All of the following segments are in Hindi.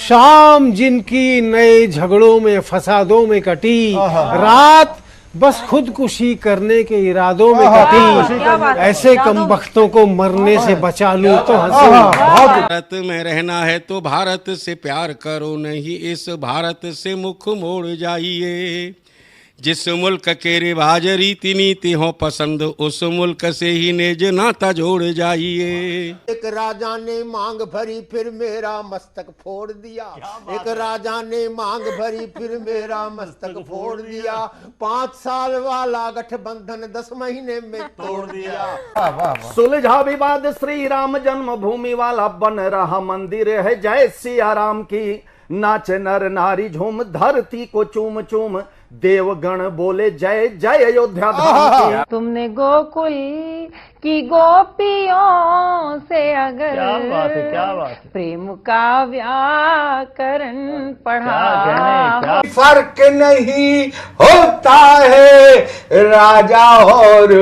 शाम जिनकी नए झगड़ों में फसादों में कटी, रात बस खुदकुशी करने के इरादों में कटी, ऐसे कमबख्तों को मरने से बचा लूं तो हंसूं। भारत में रहना है तो भारत से प्यार करो, नहीं इस भारत से मुख मोड़ जाइए। जिस मुल्क के रिवाज रीति नीति हो पसंद, उस मुल्क से ही नेज नाता जोड़ जाइए। एक राजा ने मांग भरी फिर मेरा मस्तक फोड़ दिया, एक राजा ने मांग भरी फिर मेरा मस्तक फोड़ दिया। 5 साल वाला गठबंधन 10 महीने में तोड़ दिया। सुलझा विवाद श्री राम जन्मभूमि वाला, बन रहा मंदिर है जय सिया राम की। नाच नर नारी झूम धरती को चूम चूम, देवगण बोले जय जय अयोध्या धाम की। तुमने गोकुल की गोपियों से अगर क्या बात है। प्रेम का व्याकरण पढ़ा, फर्क नहीं होता है राजा और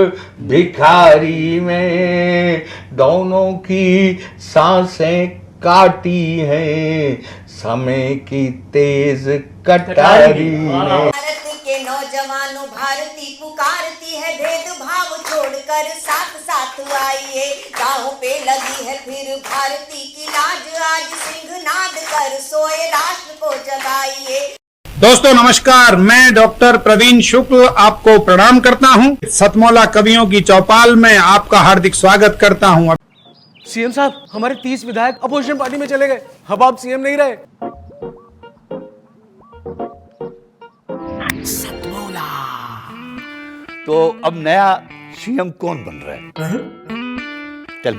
भिखारी में, दोनों की सांसें काटी हैं समय की तेज कटारी ने। भारत के नौजवानों भारती पुकारती है, भेदभाव छोड़कर साथ साथ आइए। गाँव पे लगी है फिर भारती की लाज, आज सिंहनाद कर सोए राष्ट्र को जगाइए। दोस्तों नमस्कार, मैं डॉक्टर प्रवीण शुक्ल आपको प्रणाम करता हूं। सतमौला कवियों की चौपाल में आपका हार्दिक स्वागत करता हूं। सीएम साहब, हमारे 30 विधायक अपोजिशन पार्टी में चले गए, अब आप सीएम नहीं रहे। तो अब नया सीएम कौन बन रहा है? चल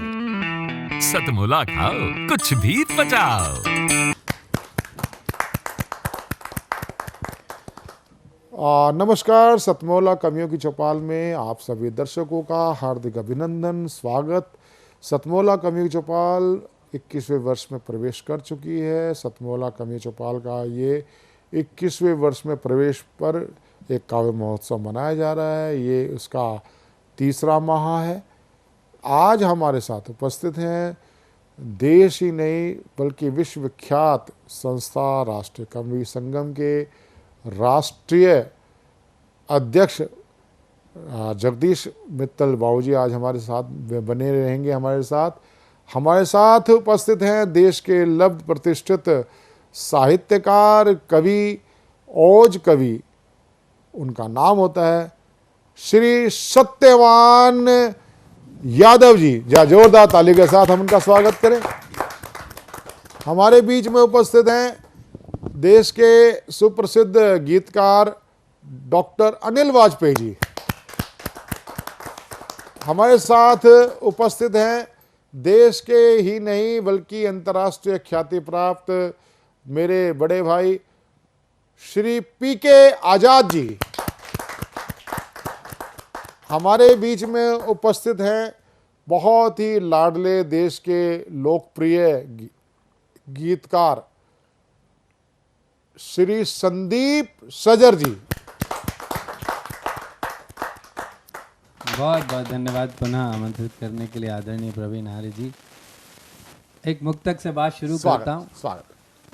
सतमौला खाओ, कुछ भी बचाओ। नमस्कार, सतमौला कवियों की चौपाल में आप सभी दर्शकों का हार्दिक अभिनंदन, स्वागत। सतमौला कवियों की चौपाल 21वें वर्ष में प्रवेश कर चुकी है। सतमौला कवियों चौपाल का ये 21वें वर्ष में प्रवेश पर एक काव्य महोत्सव मनाया जा रहा है। ये उसका 3रा माह है। आज हमारे साथ उपस्थित हैं देश ही नहीं बल्कि विश्वविख्यात संस्था राष्ट्रीय कवि संगम के राष्ट्रीय अध्यक्ष जगदीश मित्तल बाबूजी आज हमारे साथ बने रहेंगे। हमारे साथ उपस्थित हैं देश के लब्ध प्रतिष्ठित साहित्यकार, कवि, ओज कवि, उनका नाम होता है श्री सत्यवान यादव जी। जोरदार ताली के साथ हम उनका स्वागत करें। हमारे बीच में उपस्थित हैं देश के सुप्रसिद्ध गीतकार डॉक्टर अनिल वाजपेयी जी। हमारे साथ उपस्थित हैं देश के ही नहीं बल्कि अंतर्राष्ट्रीय ख्याति प्राप्त मेरे बड़े भाई श्री पीके आजाद जी। हमारे बीच में उपस्थित हैं बहुत ही लाडले देश के लोकप्रिय गीतकार श्री संदीप सजर जी। बहुत बहुत धन्यवाद पुनः आमंत्रित करने के लिए आदरणीय प्रवीण आर्य जी। एक मुक्तक से बात शुरू करता हूँ, स्वागत।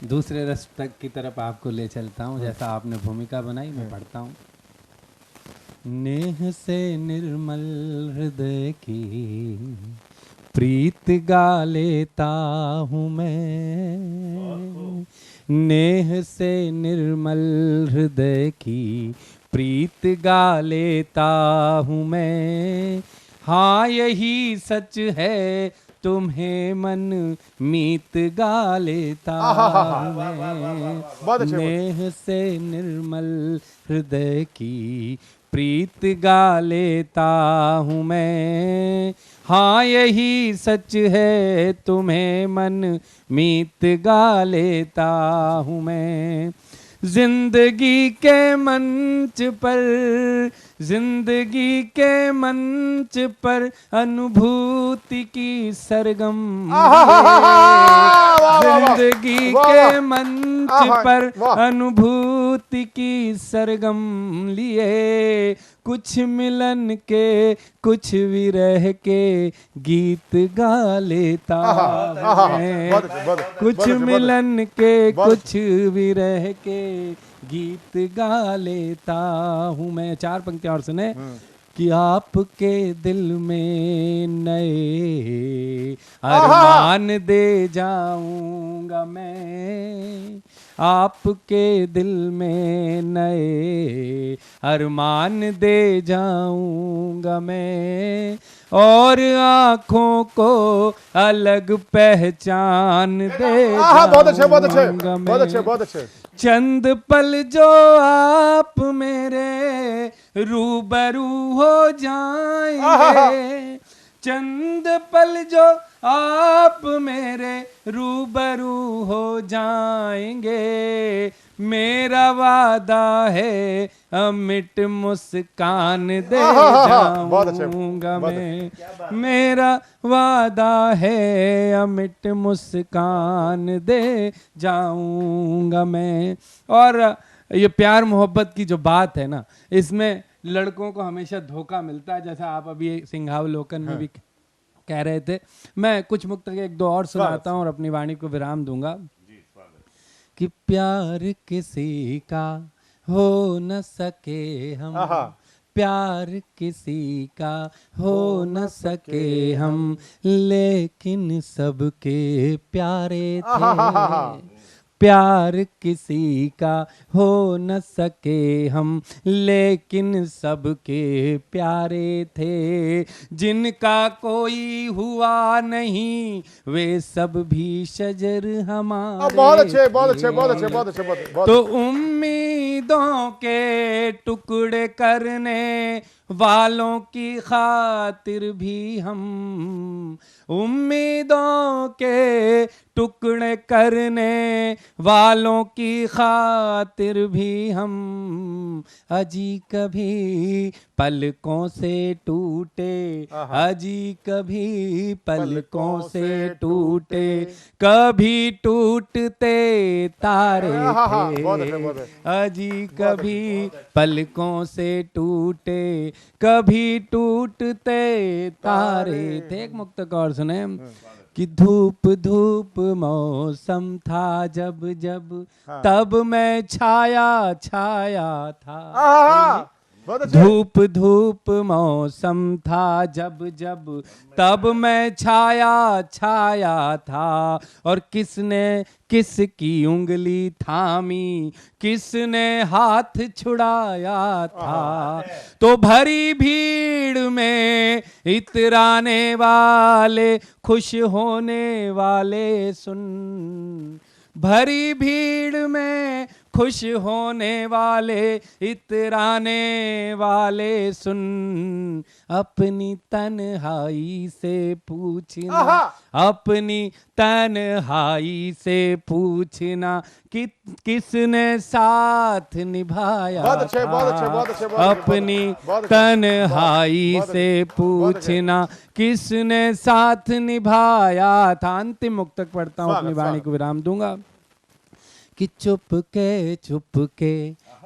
दूसरे रस तक की तरफ आपको ले चलता हूँ। जैसा आपने भूमिका बनाई मैं पढ़ता हूँ। नेह से निर्मल हृदय की प्रीत गा लेता हूँ मैं, नेह से निर्मल हृदय की प्रीत गा लेता हूँ मैं। हाँ यही सच है तुम्हें मन मीत गा लेता हूँ मैं, नेह से निर्मल हृदय की प्रीत गा लेता हूँ मैं। हाँ यही सच है तुम्हें मन मीत गा लेता हूँ मैं। जिंदगी के मंच पर, जिंदगी के मंच पर अनुभूति की सरगम, जिंदगी के मंच पर अनुभूति श्रुति की सरगम लिए, कुछ मिलन के कुछ विरह के गीत गा लेता मैं, कुछ मिलन के कुछ विरह के गीत गा लेता हूँ मैं। 4 पंक्तियां और सुने कि आपके दिल में नए अरमान दे जाऊंगा मैं, आपके दिल में नए अरमान दे जाऊंगा मैं, और आँखों को अलग पहचान दे जाऊंगा मैं। चंद पल जो आप मेरे रूबरू हो जाएंगे, चंद पल जो आप मेरे रूबरू हो जाएंगे, मेरा वादा है अमिट मुस्कान दे जाऊंगा मैं, मेरा वादा है अमिट मुस्कान दे जाऊंगा मैं। और ये प्यार मोहब्बत की जो बात है ना, इसमें लड़कों को हमेशा धोखा मिलता है, जैसा आप अभी सिंहावलोकन में भी कह रहे थे। मैं कुछ मुक्त के 1-2 और सुनाता हूँ और अपनी वाणी को विराम दूंगा। कि प्यार किसी का हो न सके हम, प्यार किसी का हो न सके हम, लेकिन सबके प्यारे थे। प्यार किसी का हो न सके हम, लेकिन सबके प्यारे थे। जिनका कोई हुआ नहीं वे सब भी शजर हमारे। बहुत अच्छे, बहुत अच्छे, बहुत अच्छे, बहुत अच्छे। तो उम्मीदों के टुकड़े करने वालों की खातिर भी हम, उम्मीदों के टुकड़े करने वालों की खातिर भी हम, अजी कभी पलकों से टूटे, अजी कभी पलकों से टूटे, कभी टूटते तारे थे, अजी कभी पलकों से टूटे, कभी टूटते तारे थे। एक मुक्तक और सुने कि धूप धूप मौसम था जब जब, तब मैं छाया छाया था। धूप धूप मौसम था जब जब, तब मैं छाया छाया था। और किसने किसकी उंगली थामी, किसने हाथ छुड़ाया था। तो भरी भीड़ में इतराने वाले, खुश होने वाले सुन, भरी भीड़ में खुश होने वाले इतराने वाले सुन, अपनी तन्हाई से पूछना, अपनी तन्हाई से पूछना कि किसने साथ निभाया था। अपनी तन्हाई से पूछना किसने साथ निभाया था। अंतिम मुक्तक पढ़ता हूँ, अपनी वाणी को विराम दूंगा। कि चुपके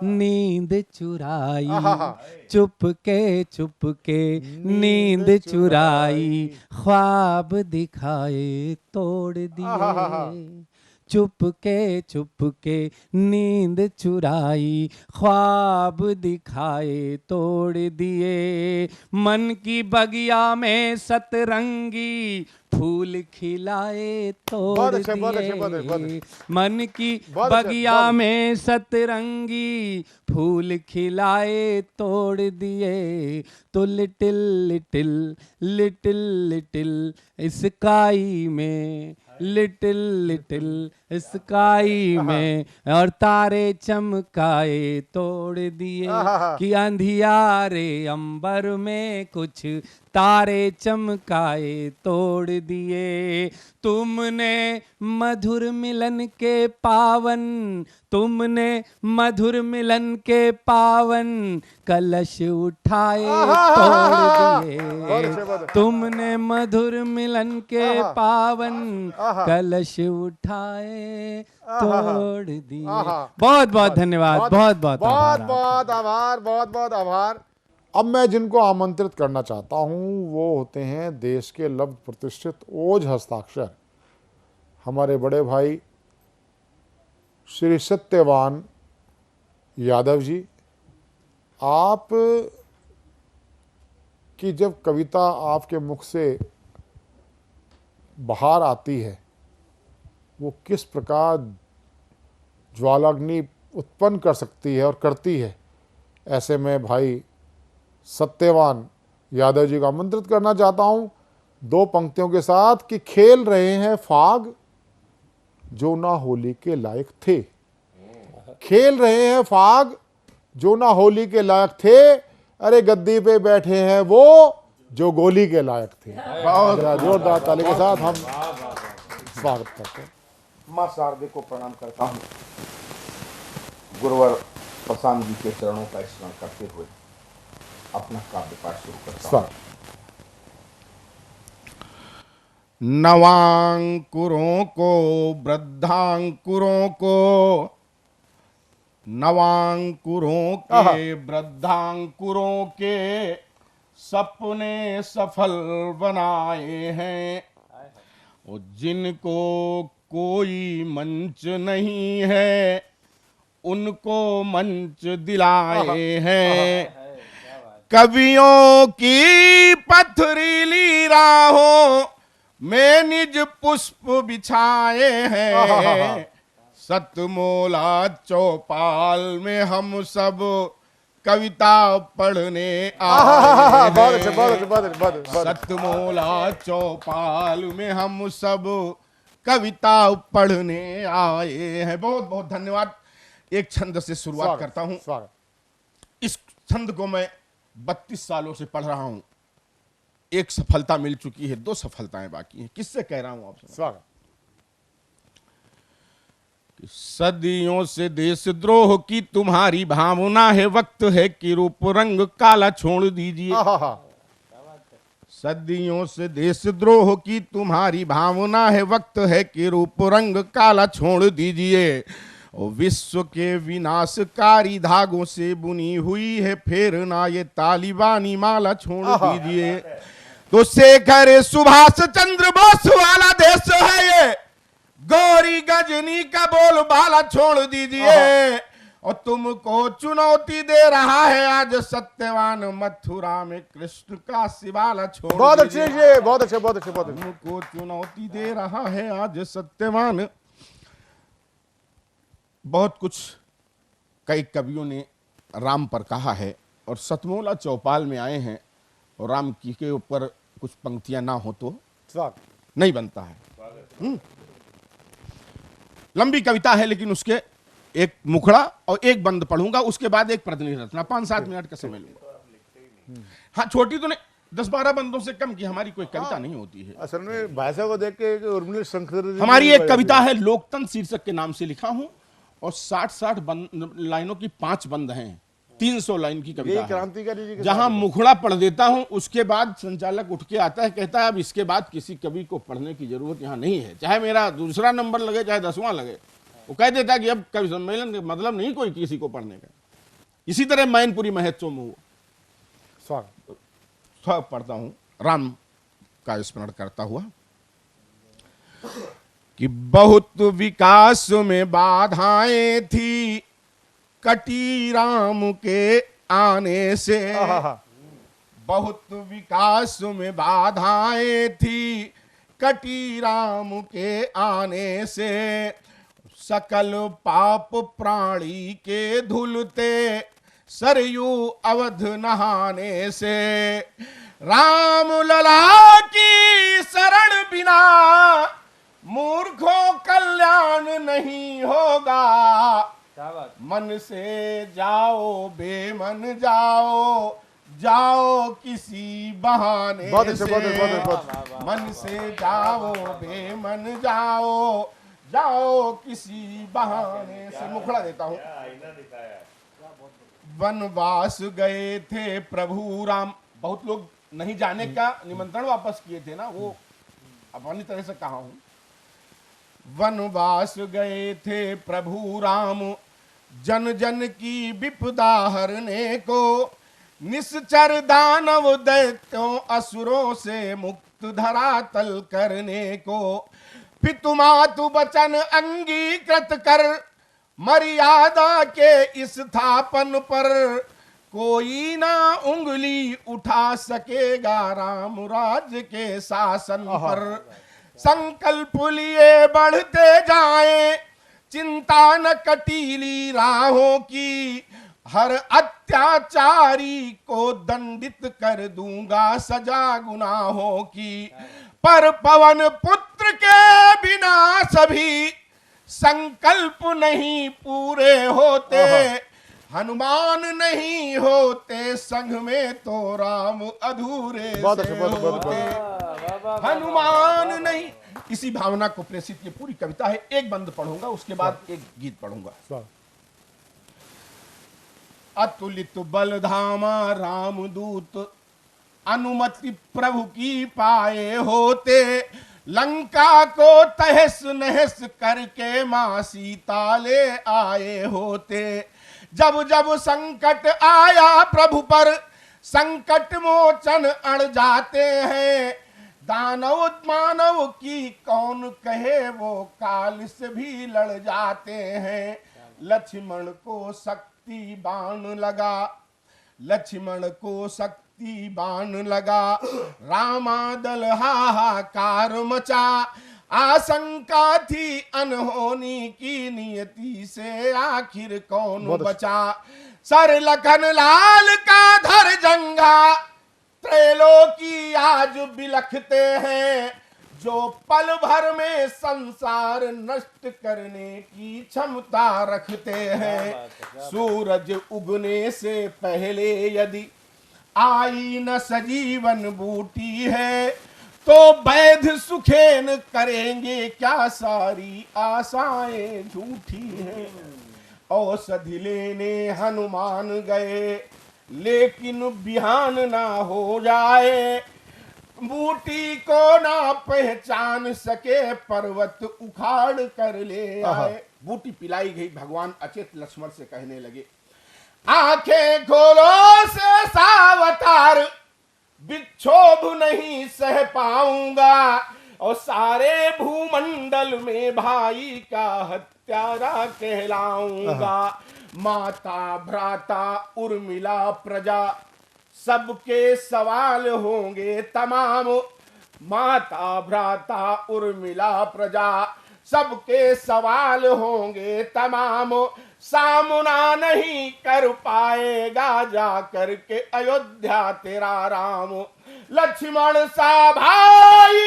नींद चुराई, चुपके नींद चुराई, ख्वाब दिखाए तोड़ दिए। चुपके नींद चुराई, ख्वाब दिखाए तोड़ दिए। मन की बगिया में सतरंगी फूल खिलाए तोड़ दिए। मन की बगिया में सतरंगी फूल खिलाए तोड़ दिए। तो little little little little sky में, लिटिल लिटिल स्काई में और तारे चमकाए तोड़ दिए। कि अंधियारे अंबर में कुछ तारे चमकाए तोड़ दिए। तुमने मधुर मिलन के पावन, तुमने मधुर मिलन के पावन कलश उठाए तोड़ दिए। तुमने मधुर मिलन के पावन कलश उठाए तोड़ दिए। बहुत बहुत धन्यवाद, बहुत बहुत बहुत बहुत आभार, बहुत बहुत आभार। अब मैं जिनको आमंत्रित करना चाहता हूं वो होते हैं देश के लब्ध प्रतिष्ठित ओज हस्ताक्षर हमारे बड़े भाई श्री सत्यवान यादव जी। आप की जब कविता आपके मुख से बाहर आती है वो किस प्रकार ज्वालाग्नि उत्पन्न कर सकती है और करती है, ऐसे में भाई सत्यवान यादव जी को आमंत्रित करना चाहता हूं 2 पंक्तियों के साथ कि खेल रहे हैं फाग जो ना होली के लायक थे। खेल रहे हैं फाग जो ना होली के लायक थे, अरे गद्दी पे बैठे हैं वो जो गोली के लायक थे। जोरदार ताली के साथ हम स्वागत करते हैं। मां शारदे को प्रणाम करता हूं। गुरुवर प्रशांत जी के चरणों का स्मरण करते हुए अपना काव्य पाठ शुरू करता हूं। नवांकुरों को वृद्धांकुरों को, नवांकुरों के वृद्धांकुरों के सपने सफल बनाए हैं। और जिनको कोई मंच नहीं है उनको मंच दिलाए हैं। कवियों की पथरीली राहों में निज पुष्प बिछाए हैं। सतमोला चौपाल में हम सब कविता पढ़ने आए हैं। सतमोला चौपाल में हम सब कविता पढ़ने आए हैं। बहुत बहुत धन्यवाद। एक छंद से शुरुआत करता हूं। इस छंद को मैं 32 सालों से पढ़ रहा हूं। एक सफलता मिल चुकी है, 2 सफलताएं बाकी हैं। किससे कह रहा हूं आपसे? स्वागत। सदियों से देशद्रोह की तुम्हारी भावना है, वक्त है कि रूप रंग काला छोड़ दीजिए। सदियों से देशद्रोह की तुम्हारी भावना है, वक्त है कि रूप रंग काला छोड़ दीजिए। विश्व के विनाशकारी धागों से बुनी हुई है फिर ना ये तालिबानी माला छोड़ दीजिए। तो शेखर सुभाष चंद्र बोस वाला देश है ये, गौरी गजनी का बोल बाला छोड़ दीजिए। और तुमको चुनौती दे रहा है आज सत्यवान मथुरा में कृष्ण का शिवाला छोड़ दीजिए। बहुत अच्छे, बहुत अच्छे, बहुत अच्छे, बहुत अच्छे। तुमको चुनौती दे रहा है आज सत्यवान। बहुत कुछ कई कवियों ने राम पर कहा है और सतमोला चौपाल में आए हैं और राम की के ऊपर कुछ पंक्तियां ना हो तो नहीं बनता है। लंबी कविता है लेकिन उसके एक मुखड़ा और एक बंद पढ़ूंगा, उसके बाद एक प्रतिनिधि रचना, 5-7 मिनट का समय लूंगा। हाँ, छोटी तो नहीं, 10-12 बंदों से कम की हमारी कोई कविता नहीं होती है। असल में भाषा को देख के उर्मिला शंकर हमारी एक कविता है लोकतंत्र शीर्षक के नाम से लिखा हूं और 60-60 लाइनों की 5 बंद हैं। 300 लाइन की कविता है। जहां मुखड़ा पढ़ देता हूं उसके बाद संचालक उठ के आता है, कहता है अब इसके बाद किसी कवि को पढ़ने की जरूरत यहां नहीं है, चाहे मेरा दूसरा नंबर लगे चाहे 10वां लगे। वो कह देता है कि अब कवि सम्मेलन का मतलब नहीं कोई किसी को पढ़ने का। इसी तरह मैनपुरी महोत्सव में हुआ। पढ़ता हूं राम का स्मरण करता हुआ कि बहुत विकास में बाधाएं थी कटी राम के आने से। बहुत विकास में बाधाएं थी कटी राम के आने से। सकल पाप प्राणी के धुलते सरयू अवध नहाने से। राम लला की शरण बिना मूर्खों कल्याण नहीं होगा। मन से जाओ बेमन जाओ जाओ किसी बहाने बहुत अच्छे, से, बहुत अच्छे, बहुत अच्छे। मन से जाओ बेमन जाओ, जाओ किसी बहाने से। मुखड़ा देता हूँ। वनवास गए थे प्रभु राम, बहुत लोग नहीं जाने का निमंत्रण वापस किए थे ना, वो अपनी तरह से कहा हूं। वनवास गए थे प्रभु राम, जन जन की विपदा हरने को, निश्चर दानव दैत्यों असुरों से मुक्त धरातल करने को। पितु मातु वचन अंगीकृत कर, मर्यादा के स्थापन पर, कोई ना उंगली उठा सकेगा राम राज्य के शासन पर। संकल्प लिए बढ़ते जाएं, चिंता न कटीली राहों की, हर अत्याचारी को दंडित कर दूंगा सजा गुनाहों की। पर पवन पुत्र के बिना सभी संकल्प नहीं पूरे होते, हनुमान नहीं होते संग में तो राम अधूरे से होते। हनुमान नहीं, इसी भावना को प्रेषित ये पूरी कविता है। एक बंद पढ़ूंगा, उसके बाद एक गीत पढ़ूंगा। अतुलित बलधामा रामदूत, अनुमति प्रभु की पाए होते, लंका को तहस नहस करके मां सीता ले आए होते। जब जब संकट आया प्रभु पर, संकट मोचन अड़ जाते हैं। दानव मानव की कौन कहे, वो काल से भी लड़ जाते हैं। लक्ष्मण को शक्ति बाण लगा, लक्ष्मण को शक्ति बाण लगा, रामादल हाहाकार मचा। आशंका थी अनहोनी की, नियति से आखिर कौन बचा। सर लखन लाल का धर जंगा, त्रैलोकी आज बिलखते हैं। जो पल भर में संसार नष्ट करने की क्षमता रखते हैं। सूरज उगने से पहले यदि आई न सजीवन बूटी है, तो वैध सुखेन करेंगे क्या, सारी आशाएं झूठी हैं। औषधि लेने हनुमान गए, लेकिन बिहान ना हो जाए। बूटी को ना पहचान सके, पर्वत उखाड़ कर ले आए। बूटी पिलाई गई, भगवान अचेत लक्ष्मण से कहने लगे, आंखें खोलो से सावतार, विक्षोभ नहीं सह पाऊंगा। और सारे भूमंडल में भाई का हत्यारा कहलाऊंगा। माता भ्राता उर्मिला प्रजा, सबके सवाल होंगे तमाम। माता भ्राता उर्मिला प्रजा, सबके सवाल होंगे तमाम। सामना नहीं कर पाएगा जा करके अयोध्या तेरा राम। लक्ष्मण सा भाई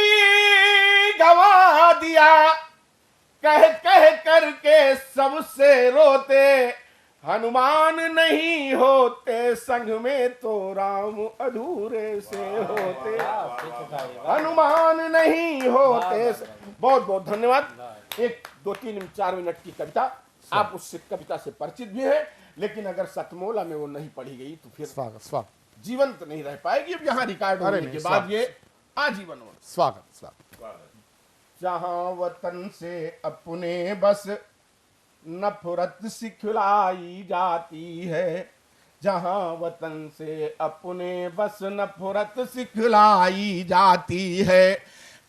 गवा दिया, कह कह करके सबसे रोते। हनुमान नहीं होते संग में तो राम अधूरे से होते। हनुमान नहीं होते। बहुत बहुत धन्यवाद। एक 2-3-4 मिनट की कविता, आप उससे कविता से परिचित भी हैं, लेकिन अगर सतमोला में वो नहीं पढ़ी गई तो फिर स्वागत जीवंत नहीं रह पाएगी। अब यहाँ रिकॉर्ड होने के बाद ये आजीवन हो। स्वागत। जहाँ वतन से अपने बस नफरत सिखलाई जाती है। जहाँ वतन से अपने बस नफरत सिखलाई जाती है।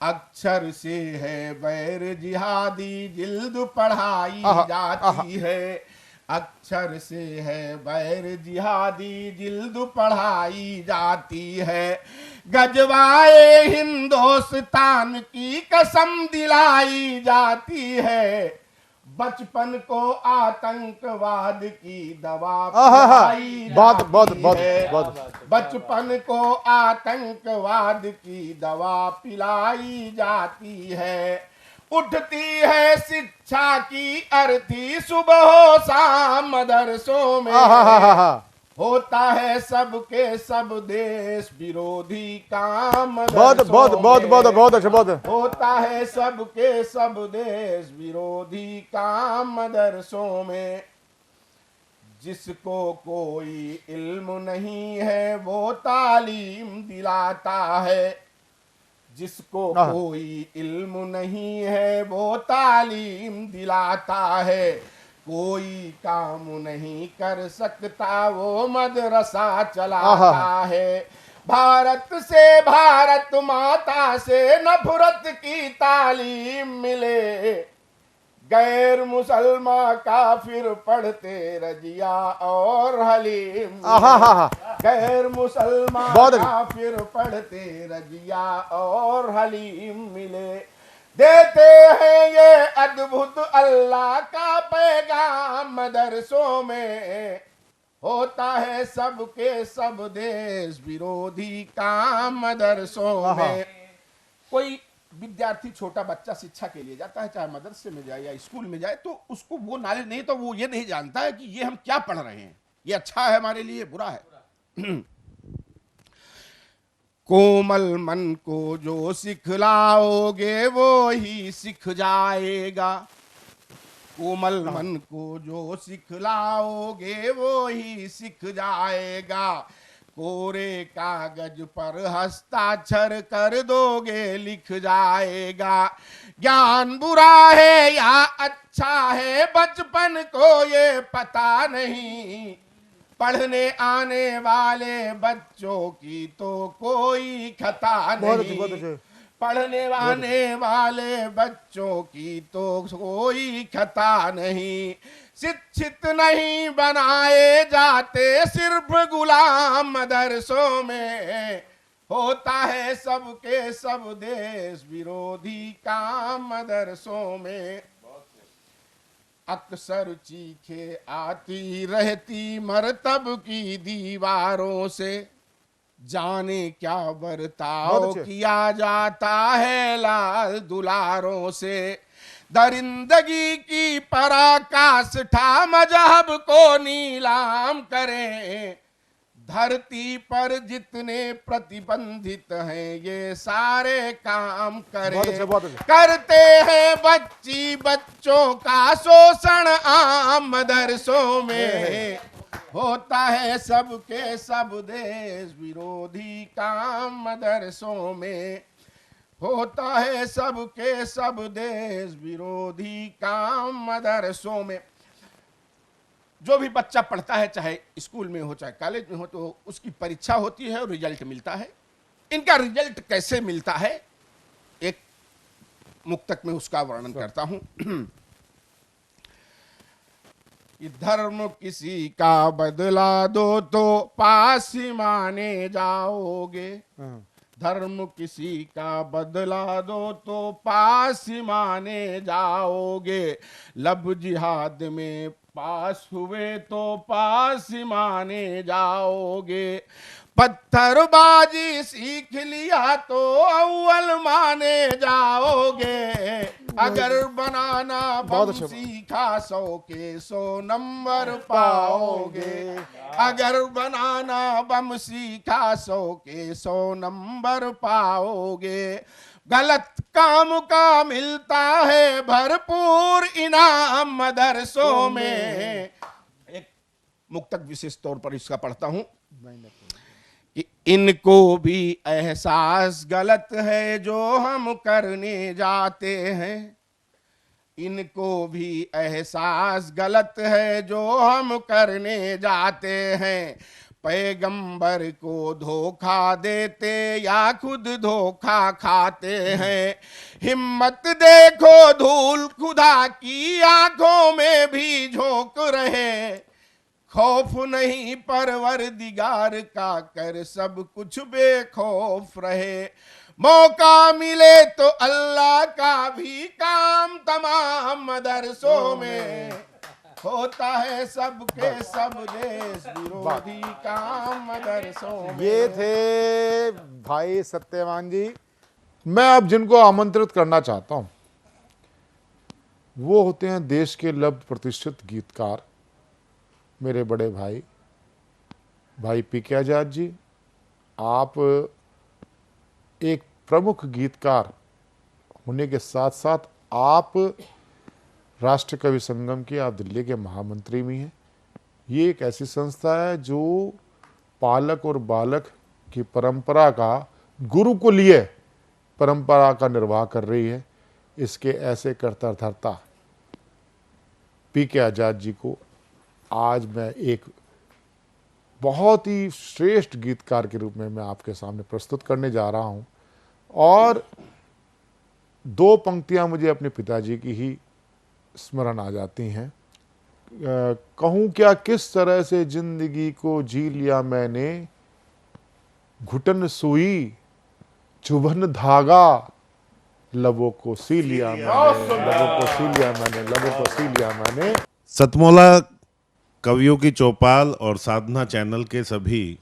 अक्षर से है बैर जिहादी जिल्द पढ़ाई जाती है। अक्षर से है बैर जिहादी जिल्द पढ़ाई जाती है। गजवाए हिंदुस्तान की कसम दिलाई जाती है। बचपन को आतंकवाद की दवा पिलाई जाती है। बचपन को आतंकवाद की दवा पिलाई जाती है। उठती है शिक्षा की अर्थी सुबह शाम मदरसों में। होता है सबके सब देश विरोधी काम बहुत बहुत बहुत बहुत बहुत अच्छा, बहुत होता है सबके सब देश विरोधी काम मदरसों में। जिसको कोई इल्म नहीं है वो तालीम दिलाता है, जिसको कोई इल्म नहीं है वो तालीम दिलाता है। कोई काम नहीं कर सकता वो मदरसा चलाता है। भारत से भारत माता से नफरत की तालीम मिले, गैर मुसलमान काफिर पढ़ते रजिया और हलीम। गैर मुसलमान काफिर पढ़ते रजिया और हलीम मिले। देते हैं ये अद्भुत अल्लाह का पैगाम मदरसों में। होता है सबके सब देश विरोधी काम मदरसों में। कोई विद्यार्थी छोटा बच्चा शिक्षा के लिए जाता है, चाहे मदरसे में जाए या स्कूल में जाए, तो उसको वो नॉलेज नहीं, तो वो ये नहीं जानता है कि ये हम क्या पढ़ रहे हैं, ये अच्छा है हमारे लिए, बुरा है। कोमल मन को जो सिखलाओगे वो ही सीख जाएगा। कोमल मन को जो सिखलाओगे वो ही सीख जाएगा। कोरे कागज पर हस्ताक्षर कर दोगे लिख जाएगा। ज्ञान बुरा है या अच्छा है बचपन को ये पता नहीं। पढ़ने आने वाले बच्चों की तो कोई खता नहीं। पढ़ने आने वाले बच्चों की तो कोई खता नहीं। शिक्षित नहीं बनाए जाते सिर्फ गुलाम मदरसों में। होता है सबके सब देश विरोधी काम मदरसों में। अक्सर चीखे आती रहती मरतब की दीवारों से। जाने क्या बर्ताव किया जाता है लाल दुलारों से। दरिंदगी की पराकाष्ठा मजहब को नीलाम करें। धरती पर जितने प्रतिबंधित हैं ये सारे काम करें। करते हैं बच्ची बच्चों का शोषण आम मदरसों में। होता है सबके सब देश विरोधी काम मदरसों में। होता है सबके सब देश विरोधी काम मदरसों में। जो भी बच्चा पढ़ता है, चाहे स्कूल में हो चाहे कॉलेज में हो, तो उसकी परीक्षा होती है और रिजल्ट मिलता है। इनका रिजल्ट कैसे मिलता है, एक मुक्तक में उसका वर्णन करता हूं। धर्म किसी का बदला दो तो पास ही माने जाओगे। धर्म किसी का बदला दो तो पास ही माने जाओगे। लब जिहाद में पास हुए तो पास ही माने जाओगे। पत्थरबाजी सीख लिया तो अव्वल माने जाओगे। अगर बनाना बम सीखा 100 के 100 नंबर पाओगे। अगर बनाना बम सीखा 100 के 100 नंबर पाओगे। गलत काम का मिलता है भरपूर इनाम मदरसों में। एक मुक्तक विशेष तौर पर इसका पढ़ता हूं कि इनको भी एहसास गलत है जो हम करने जाते हैं। इनको भी एहसास गलत है जो हम करने जाते हैं। पैगंबर को धोखा देते या खुद धोखा खाते हैं। हिम्मत देखो धूल खुदा की आंखों में भी झोंक रहे। खौफ नहीं परवरदिगार का कर सब कुछ बेखौफ रहे। मौका मिले तो अल्लाह का भी काम तमाम मदरसों में। होता है सबके सब देश विरोधी काम मदरसों में। ये थे भाई सत्यवान जी। मैं अब जिनको आमंत्रित करना चाहता हूं वो होते हैं देश के लब्ध प्रतिष्ठित गीतकार, मेरे बड़े भाई भाई पीके आजाद जी, आप एक प्रमुख गीतकार होने के साथ साथ आप राष्ट्र कवि संगम के, आप दिल्ली के महामंत्री भी हैं। ये एक ऐसी संस्था है जो पालक और बालक की परंपरा का, गुरुकुलीय परंपरा का निर्वाह कर रही है। इसके ऐसे कर्ता धर्ता पीके आजाद जी को आज मैं एक बहुत ही श्रेष्ठ गीतकार के रूप में मैं आपके सामने प्रस्तुत करने जा रहा हूं। और दो पंक्तियां मुझे अपने पिताजी की ही स्मरण आ जाती हैं। कहूं क्या किस तरह से जिंदगी को जी लिया मैंने, घुटन सुई चुभन धागा, लबों को सी लिया मैंने, लबों को सी लिया मैंने, लबों को सी लिया मैंने। सतमोला कवियों की चौपाल और साधना चैनल के सभी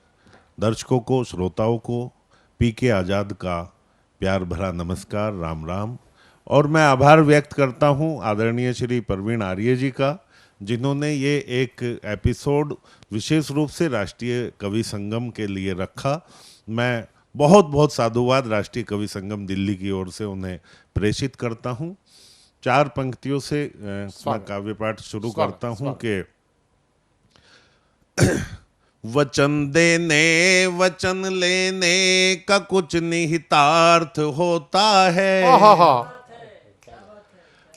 दर्शकों को, श्रोताओं को पीके आजाद का प्यार भरा नमस्कार, राम राम। और मैं आभार व्यक्त करता हूं आदरणीय श्री प्रवीण आर्य जी का, जिन्होंने ये एक एपिसोड विशेष रूप से राष्ट्रीय कवि संगम के लिए रखा। मैं बहुत बहुत साधुवाद राष्ट्रीय कवि संगम दिल्ली की ओर से उन्हें प्रेषित करता हूं। 4 पंक्तियों से मैं काव्य पाठ शुरू करता हूं कि वचन देने वचन लेने का कुछ निहितार्थ होता है,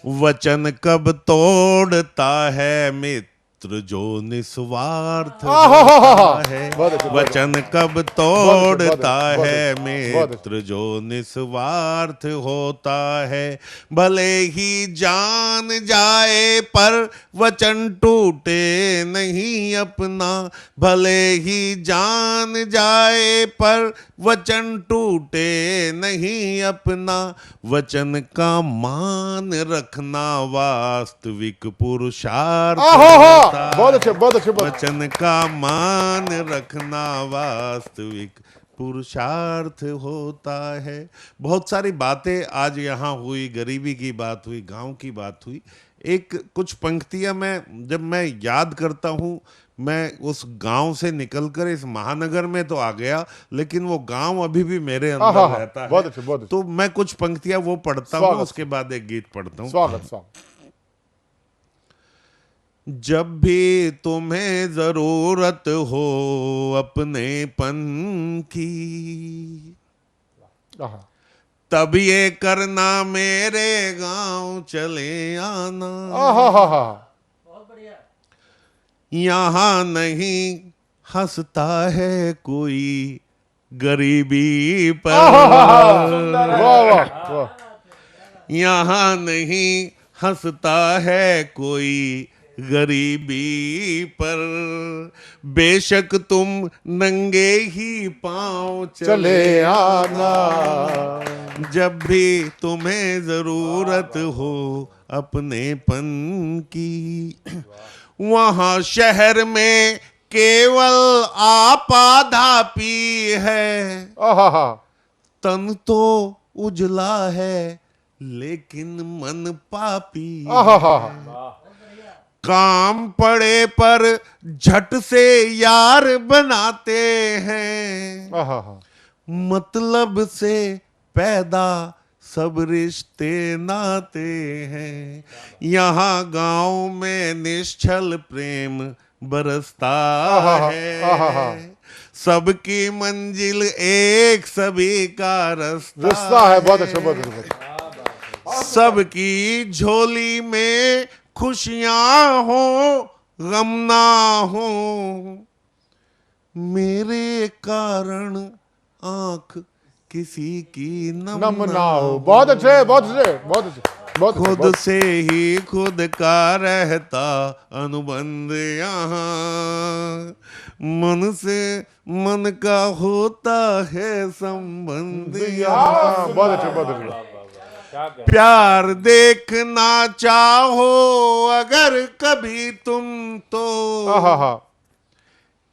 वचन कब तोड़ता है मित्र जो निस्वार्थ होता है, वचन कब तोड़ता है मित्र जो निस्वार्थ होता है। भले ही जान जाए पर वचन टूटे नहीं अपना, भले ही जान जाए पर वचन टूटे नहीं अपना, वचन का मान रखना वास्तविक पुरुषार्थ होता है। बहुत अच्छे, बहुत अच्छे। वचन का मान रखना वास्तविक पुरुषार्थ होता है। बहुत सारी बातें आज यहाँ हुई, गरीबी की बात हुई, गांव की बात हुई। एक कुछ पंक्तियां जब मैं याद करता हूँ, मैं उस गांव से निकलकर इस महानगर में तो आ गया, लेकिन वो गांव अभी भी मेरे अंदर रहता है। बहुत अच्छे, बहुत अच्छे। तो मैं कुछ पंक्तियां वो पढ़ता हूँ, उसके बाद एक गीत पढ़ता हूँ। स्वागत। जब भी तुम्हें जरूरत हो अपनेपन की, तब ये करना मेरे गांव चले आना। यहाँ नहीं हंसता है कोई गरीबी पर, यहाँ नहीं हंसता है कोई गरीबी पर, बेशक तुम नंगे ही पांव चले आना। जब भी तुम्हें जरूरत हो अपनेपन की, वहां शहर में केवल आपाधापी है, तन तो उजला है लेकिन मन पापी है। काम पड़े पर झट से यार बनाते हैं, मतलब से पैदा सब रिश्ते नाते हैं। यहाँ गांव में निश्चल प्रेम बरसता है, सबकी मंजिल एक, सभी का रास्ता है। बहुत अच्छा, बहुत अच्छा। सबकी झोली में खुशियां हो गम ना हो, मेरे कारण आंख किसी की नम ना हो। बहुत अच्छे, बहुत अच्छे, बहुत अच्छे। खुद से ही खुद का रहता अनुबंध यहाँ, मन से मन का होता है संबंध यहाँ। बहुत अच्छे, बहुत अच्छे। प्यार देखना चाहो अगर कभी तुम तो,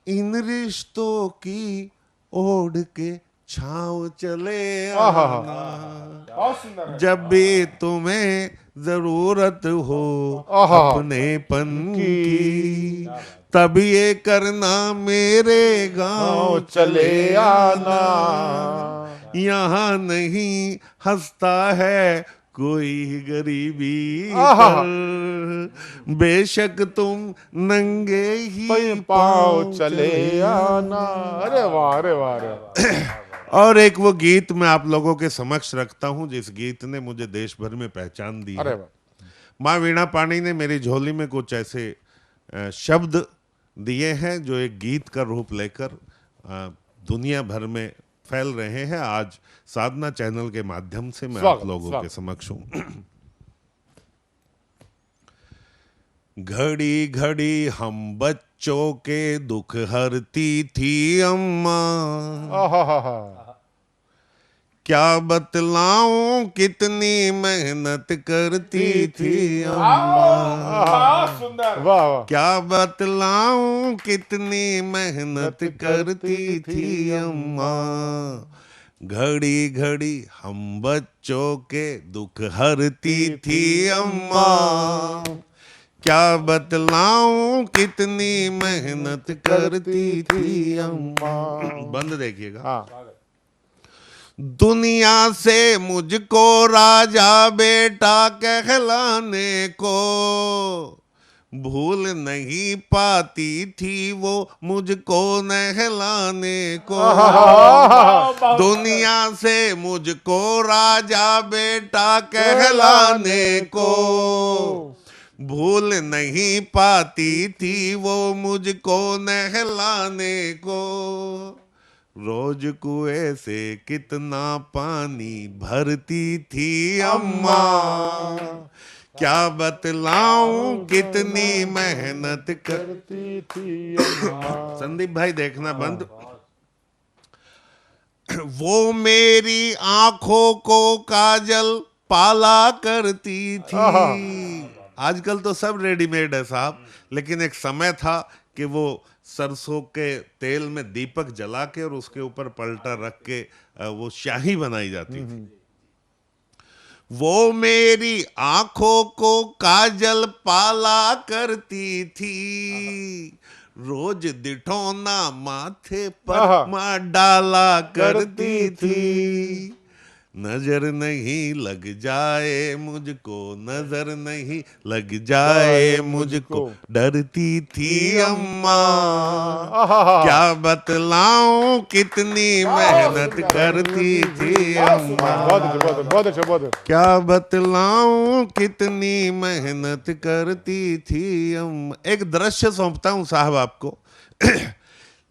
इन रिश्तों की ओढ़ के छाँव चले आना। जब भी तुम्हें जरूरत हो अपनेपन की, तब ये करना मेरे गांव चले आना, यहाँ नहीं हंसता है कोई गरीबी पर, बेशक तुम नंगे ही पाँव चले आना। अरे वाह, अरे वाह, अरे वाह। और एक वो गीत मैं आप लोगों के समक्ष रखता हूं जिस गीत ने मुझे देश भर में पहचान दी अरे है। वाह। माँ वीणा पानी ने मेरी झोली में कुछ ऐसे शब्द दिए हैं जो एक गीत का रूप लेकर दुनिया भर में फैल रहे हैं। आज साधना चैनल के माध्यम से मैं आप लोगों के समक्ष हूं। घड़ी घड़ी हम बच्चों के दुख हरती थी अम्मा, क्या बतलाऊं कितनी मेहनत करती थी अम्मा, वाह, क्या बतलाऊं कितनी मेहनत करती थी अम्मा, घड़ी घड़ी हम बच्चों के दुख हरती थी अम्मा, क्या बतलाऊं कितनी मेहनत करती थी अम्मा। बंद देखिएगा। दुनिया से मुझको राजा बेटा कहलाने को भूल नहीं पाती थी वो मुझको नहलाने को, दुनिया से मुझको राजा बेटा कहलाने को भूल नहीं पाती थी वो मुझको नहलाने को, रोज कुएं से कितना पानी भरती थी अम्मा, क्या बतलाऊं कितनी मेहनत करती थी अम्मा। संदीप भाई देखना बंद। वो मेरी आंखों को काजल पाला करती थी। आजकल तो सब रेडीमेड है साहब, लेकिन एक समय था कि वो सरसों के तेल में दीपक जला के और उसके ऊपर पलटा रख के वो स्याही बनाई जाती थी। वो मेरी आंखों को काजल पाला करती थी, रोज दिठौना माथे पर डाला करती थी, नजर नहीं लग जाए मुझको, नजर नहीं लग जाए मुझको, डरती थी अम्मा, क्या बतलाऊं कितनी मेहनत करती थी अम्मा, बहुत अच्छा। क्या बतलाऊं कितनी मेहनत करती थी अम्मा। एक दृश्य सौंपता हूं साहब आपको।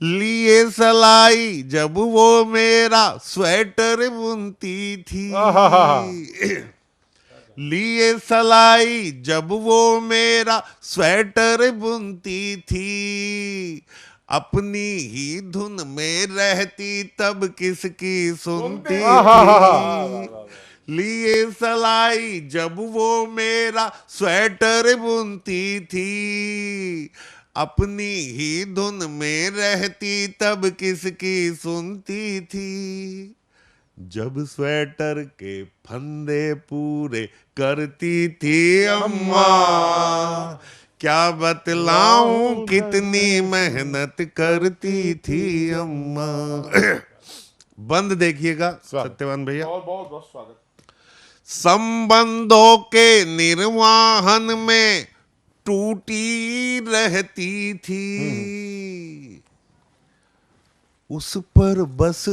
लिए सलाई जब वो मेरा स्वेटर बुनती थी, लिए सलाई जब वो मेरा स्वेटर बुनती थी, अपनी ही धुन में रहती तब किसकी सुनती थी, लिए सलाई जब वो मेरा स्वेटर बुनती थी, अपनी ही धुन में रहती तब किसकी सुनती थी, जब स्वेटर के फंदे पूरे करती थी अम्मा, क्या बतलाऊं कितनी मेहनत करती थी अम्मा। बंद देखिएगा सत्यवान भैया। बहुत स्वागत। संबंधों के निर्वाहन में टूटी रहती थी, उस पर बस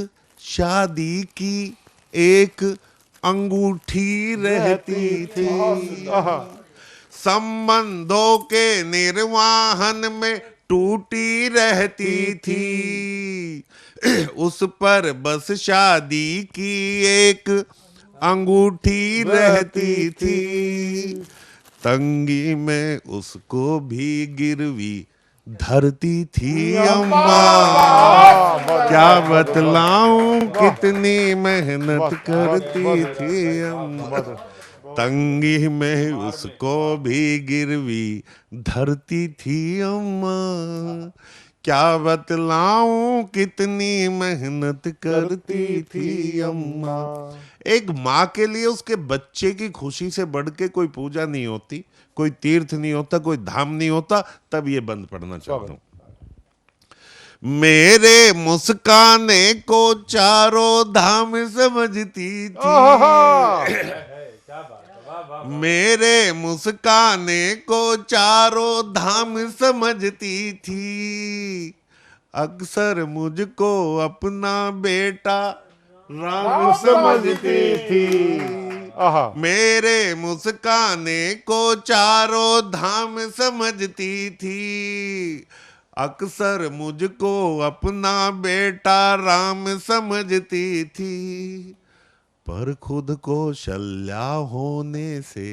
शादी की एक अंगूठी रहती थी, संबंधों के निर्वाहन में टूटी रहती थी, उस पर बस शादी की एक अंगूठी रहती थी, तंगी में उसको भी गिरवी धरती थी अम्मा, क्या बतलाऊं कितनी मेहनत करती थी अम्मा, तंगी में उसको भी गिरवी धरती थी अम्मा, क्या बतलाऊं कितनी मेहनत करती थी अम्मा। एक माँ के लिए उसके बच्चे की खुशी से बढ़ के कोई पूजा नहीं होती, कोई तीर्थ नहीं होता, कोई धाम नहीं होता। तब ये बंद पढ़ना चाहता हूं। मेरे मुस्काने को चारों धाम समझती थी, मेरे मुस्काने को चारों धाम समझती थी। अक्सर मुझको अपना बेटा राम समझती थी। मेरे मुस्काने को चारों धाम समझती थी। अक्सर मुझको अपना बेटा राम समझती थी। पर खुद को शल्या होने से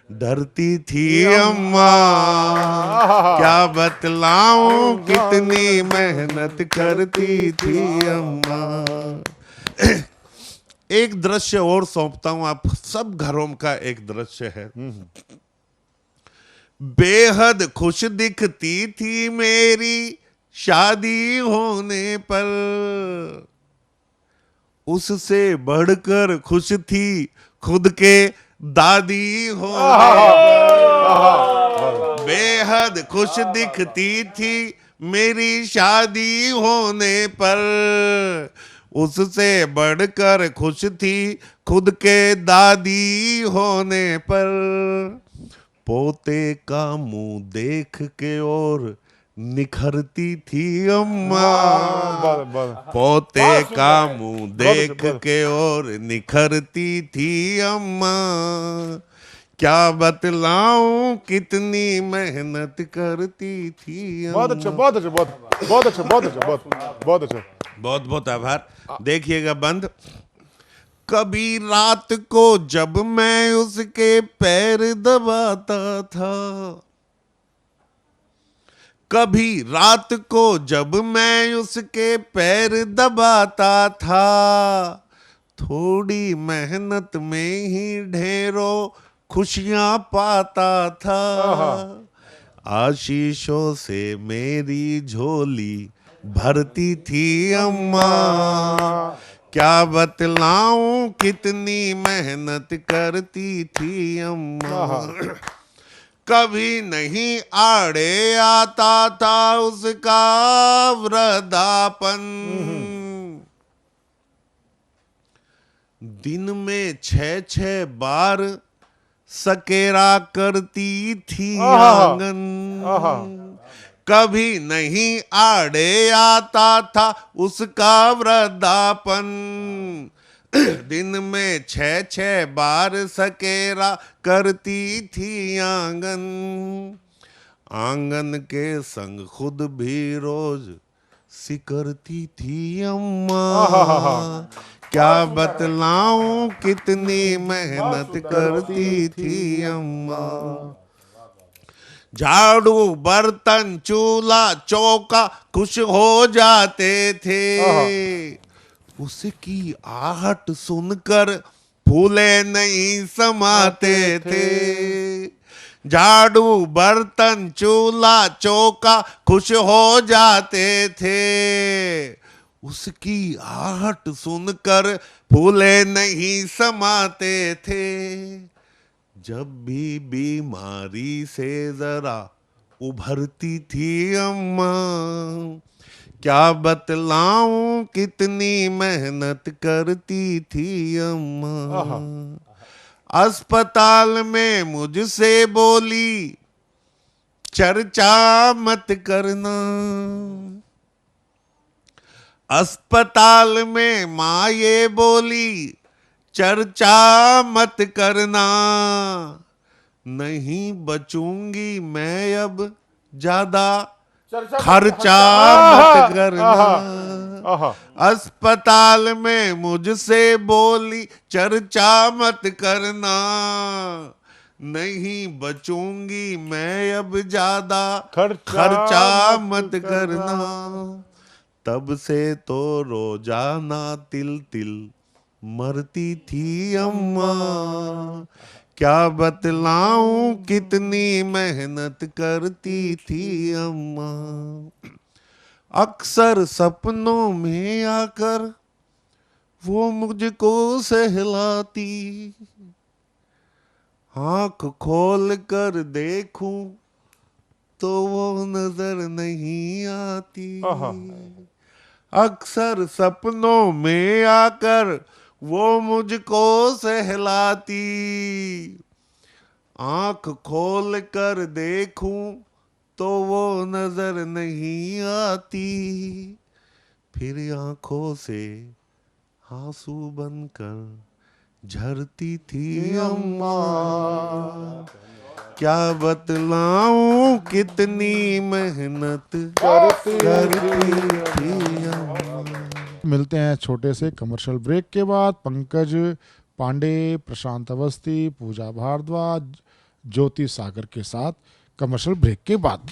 डरती थी अम्मा। क्या बतलाऊं कितनी मेहनत करती थी अम्मा। एक दृश्य और सौंपता हूं आप सब घरों का। एक दृश्य है, बेहद खुश दिखती थी मेरी शादी होने पर, उससे बढ़कर खुश थी खुद के दादी होने पर। बेहद खुश दिखती थी मेरी शादी होने पर, उससे बढ़कर खुश थी खुद के दादी होने पर। पोते का मुंह देख के और निखरती थी अम्मा। पोते का मुंह देख के और निखरती थी अम्मा। क्या बतलाऊं कितनी मेहनत करती थी अम्मा। बहुत अच्छा, बहुत अच्छा, बहुत अच्छा, बहुत अच्छा, बहुत अच्छा। बहुत बहुत आभार। देखिएगा बंद। कभी रात को जब मैं उसके पैर दबाता था, कभी रात को जब मैं उसके पैर दबाता था, थोड़ी मेहनत में ही ढेरों खुशियां पाता था। आशीषों से मेरी झोली भरती थी अम्मा। क्या बतलाऊं कितनी मेहनत करती थी अम्मा। कभी नहीं आड़े आता था उसका वृद्धापन, दिन में 6-6 बार सकेरा करती थी आंगन। कभी नहीं आड़े आता था उसका वृद्धापन, दिन में 6-6 बार सकेरा करती थी आंगन। आंगन के संग खुद भी रोज सिकरती थी अम्मा। क्या बतलाऊं कितनी मेहनत करती थी अम्मा। झाड़ू बर्तन चूल्हा चौका खुश हो जाते थे, उसकी आहट सुनकर फूले नहीं समाते थे। झाड़ू बर्तन चूल्हा चौका खुश हो जाते थे, उसकी आहट सुनकर फूले नहीं समाते थे। जब भी बीमारी से जरा उभरती थी अम्मा, क्या बतलाऊं कितनी मेहनत करती थी अम्मा। अस्पताल में मुझसे बोली चर्चा मत करना, अस्पताल में माँ ये बोली चर्चा मत करना। नहीं बचूंगी मैं अब ज्यादा खर्चा मत करना। अस्पताल में मुझसे बोली चर्चा मत करना। नहीं बचूंगी मैं अब ज्यादा खर्चा मत करना। तब से तो रोजाना तिल तिल मरती थी अम्मा। क्या बतलाऊं कितनी मेहनत करती थी अम्मा। अक्सर सपनों में आकर वो मुझको सहलाती, आँख खोल कर देखूं तो वो नजर नहीं आती। अक्सर सपनों में आकर वो मुझको सहलाती, आँख खोल कर देखूं तो वो नजर नहीं आती। फिर आँखों से आंसू बनकर झरती थी अम्मा, क्या बतलाऊं कितनी मेहनत करती थी अम्मा। मिलते हैं छोटे से कमर्शियल ब्रेक के बाद। पंकज पांडे, प्रशांत अवस्थी, पूजा भारद्वाज, ज्योति सागर के साथ कमर्शियल ब्रेक के बाद।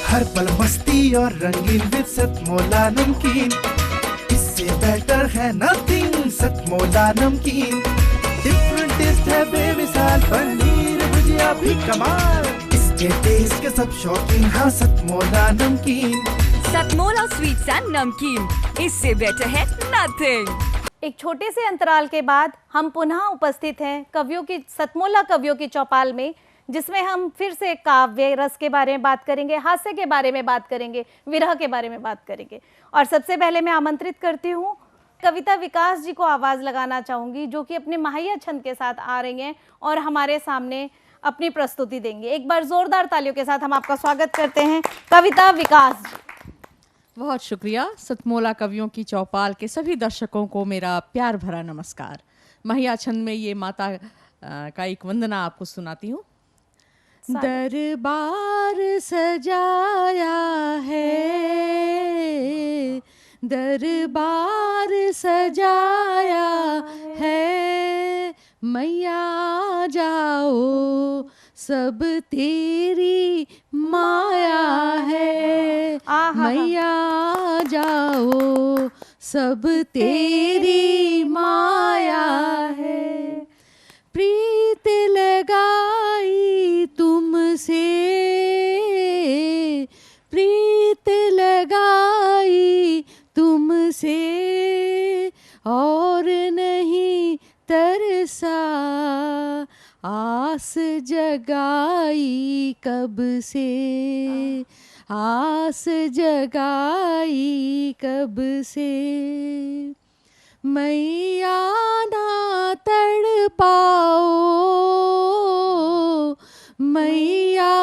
हर पल मस्ती और रंगीन विद सतमोला नमकीन, इससे बेटर है नथिंग। सतमोला नमकीन डिफरेंट टेस्ट है बेमिसाल, पनीर भुजिया भी कमाल, इसके टेस्ट के सब शौकीन। हाँ सतमोला नमकीन, सतमोला स्वीट्स एंड नमकीन, इससे बेटर है नथिंग। एक छोटे से अंतराल के बाद हम पुनः उपस्थित हैं कवियों की सतमोला कवियों की चौपाल में, जिसमें हम फिर से काव्य रस के बारे में बात करेंगे, हास्य के बारे में बात करेंगे, विरह के बारे में बात करेंगे। और सबसे पहले मैं आमंत्रित करती हूँ कविता विकास जी को आवाज़ लगाना चाहूँगी, जो कि अपने माहिया छंद के साथ आ रही हैं और हमारे सामने अपनी प्रस्तुति देंगे। एक बार जोरदार तालियों के साथ हम आपका स्वागत करते हैं कविता विकास जी। बहुत शुक्रिया। सतमोला कवियों की चौपाल के सभी दर्शकों को मेरा प्यार भरा नमस्कार। महिया छंद में ये माता का एक वंदना आपको सुनाती हूँ। दरबार सजाया है, दरबार सजाया है, मैया जाओ सब तेरी माया है, मैया जाओ सब तेरी माया है। प्रीत लगाई तुमसे, प्रीत लगाई तुमसे, और नहीं तरसा, आस जगाई कब से, आस जगाई कब से। मैया ना तड़ पाओ, मैया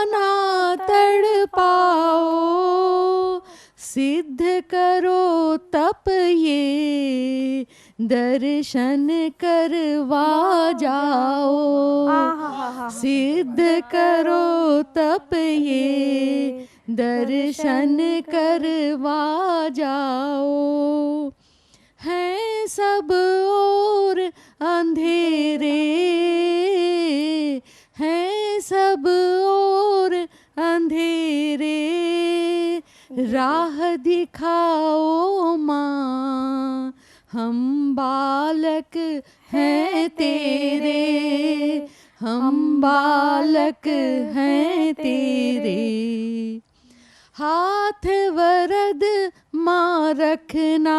ना तड़ पाओ, सिद्ध करो तप ये, दर्शन करवा जाओ, सिद्ध करो तप ये, दर्शन करवा जाओ। हैं सब और अंधेरे, हैं सब और अंधेरे, राह दिखाओ माँ, हम बालक हैं तेरे, हम बालक हैं तेरे। हाथ वरद माँ रखना,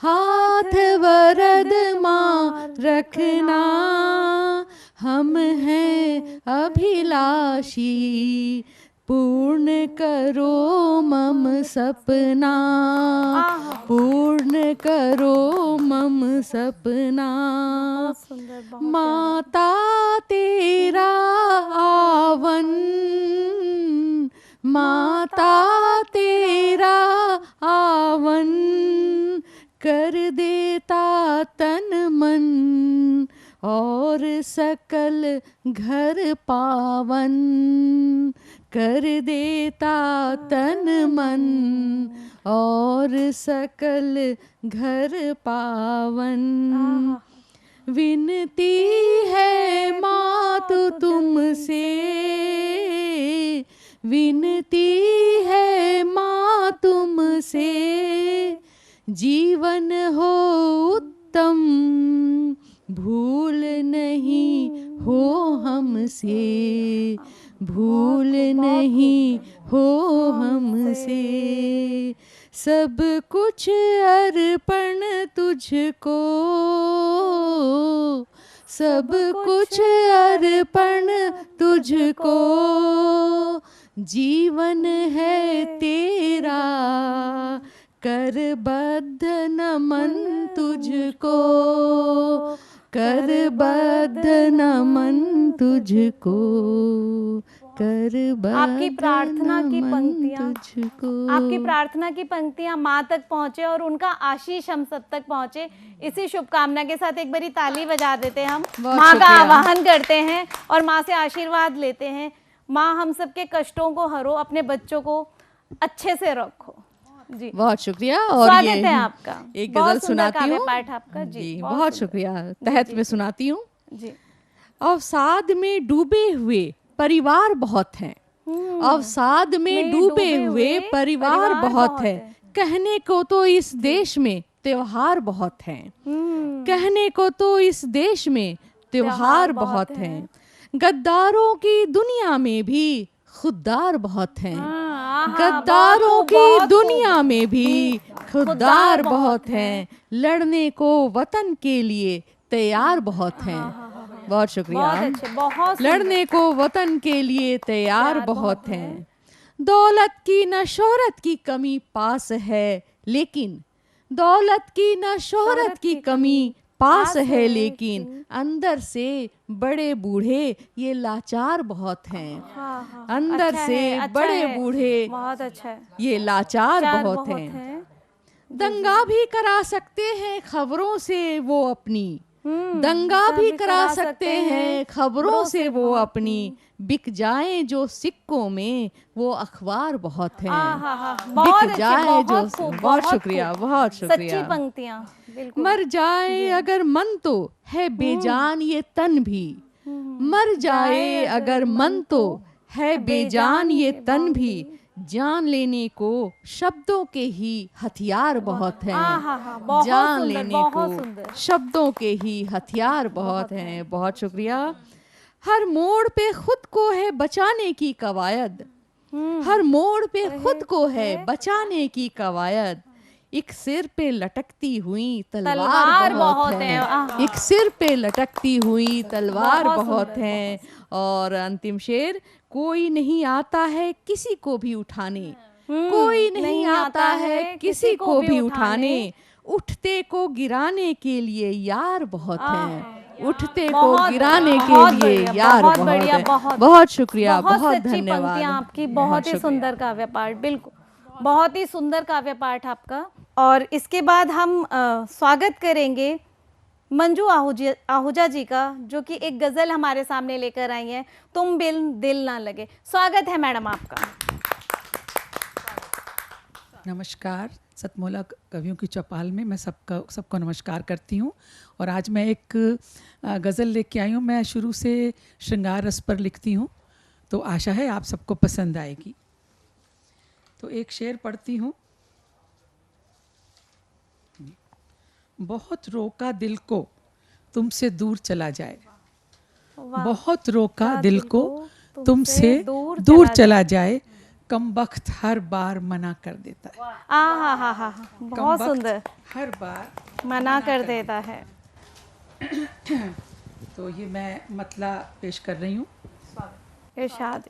हाथ वरद माँ रखना, हम हैं अभिलाषी, पूर्ण करो मम सपना, पूर्ण करो मम सपना। माता तेरा आवन, माता तेरा आवन, कर देता तन मन, और सकल घर पावन, कर देता तन मन, और सकल घर पावन। विनती है मातु तुमसे, विनती है माँ तुमसे, जीवन हो उत्तम, भूल नहीं हो हमसे, भूल नहीं हो हमसे, सब कुछ अर्पण तुझको, सब कुछ अर्पण तुझको, जीवन है तेरा, करबद्ध नमन तुझको, करबद्ध नमन तुझको, करबद्ध आपकी प्रार्थना की नमन पंक्तियां, तुझको। आपकी प्रार्थना की पंक्तियां माँ तक पहुंचे और उनका आशीष हम सब तक पहुंचे, इसी शुभकामना के साथ एक बारी ताली बजा देते हैं हम, बहुत माँ का शुक्रिया। आवाहन करते हैं और माँ से आशीर्वाद लेते हैं। माँ हम सबके कष्टों को हरो, अपने बच्चों को अच्छे से रखो। जी बहुत शुक्रिया। और स्वागत ये है आपका। एक बहुत गजल सुंदर सुनाती काव्य हूँ। पाठ आपका। जी जी बहुत बहुत सुंदर। शुक्रिया। जी, तहत जी, में सुनाती हूँ। जी अवसाद में डूबे हुए परिवार बहुत हैं, अवसाद में डूबे हुए परिवार बहुत है, कहने को तो इस देश में त्योहार बहुत हैं, कहने को तो इस देश में त्योहार बहुत हैं, गद्दारों की दुनिया में भी खुददार बहुत हैं, गद्दारों की दुनिया में भी खुददार बहुत हैं, लड़ने को वतन के लिए तैयार बहुत हैं। बहुत शुक्रिया। बहुत अच्छे, बहुत सुंदर। लड़ने को वतन के लिए तैयार बहुत हैं, दौलत की न शोहरत की कमी पास है, लेकिन दौलत की न शोहरत की कमी पास है, लेकिन अंदर से बड़े बूढ़े ये लाचार बहुत हैं, अंदर अच्छा से है, अच्छा बड़े है, बूढ़े बहुत अच्छा है। ये लाचार लाचार बहुत बहुत हैं। दंगा भी करा सकते हैं खबरों से वो अपनी, दंगा भी करा सकते हैं खबरों से वो अपनी, बिक जाए जो सिक्कों में वो अखबार बहुत हैं, बहुत बिक अच्छे, जाए बहुत जो खूब, बहुत बहुत शुक्रिया खूब। बहुत शुक्रिया। सच्ची पंक्तियां बिल्कुल। मर जाए अगर मन तो है बेजान ये तन भी, मर जाए अगर मन तो है बेजान ये तन भी, जान लेने को शब्दों के ही हथियार बहुत हैं, बहुत जान सुंदर, लेने बहुत को सुंदर। शब्दों के ही हथियार बहुत हैं। बहुत शुक्रिया। हर मोड़ पे खुद को है बचाने की कवायद, हर मोड़ पे खुद को है बचाने की कवायद, एक सिर पे लटकती हुई तलवार बहुत है, एक सिर पे लटकती हुई तलवार बहुत है। और अंतिम शेर, कोई नहीं आता है किसी को भी उठाने, कोई नहीं आता है किसी को भी उठाने, उठते को गिराने के लिए यार बहुत हैं, उठते को गिराने के लिए यार बहुत हैं। बहुत शुक्रिया, बहुत सच्ची धन्यवाद पंक्तियां आपकी, बहुत ही सुंदर काव्य पाठ, बिल्कुल बहुत ही सुंदर काव्य पाठ आपका। और इसके बाद हम स्वागत करेंगे मंजू आहूजा जी का, जो कि एक गजल हमारे सामने लेकर आई हैं, तुम बिन दिल ना लगे। स्वागत है मैडम आपका। नमस्कार। सतमोला कवियों की चौपाल में मैं सबको नमस्कार करती हूँ। और आज मैं एक गज़ल लेके आई हूँ। मैं शुरू से श्रृंगार रस पर लिखती हूँ, तो आशा है आप सबको पसंद आएगी। तो एक शेर पढ़ती हूँ। बहुत रोका दिल को तुमसे दूर चला जाए, बहुत रोका दिल को तुमसे दूर चला जाए, कमबख्त हर बार मना कर देता है। बहुत सुंदर। हर बार मना कर देता है। तो ये मैं मतला पेश कर रही हूँ। इरशाद,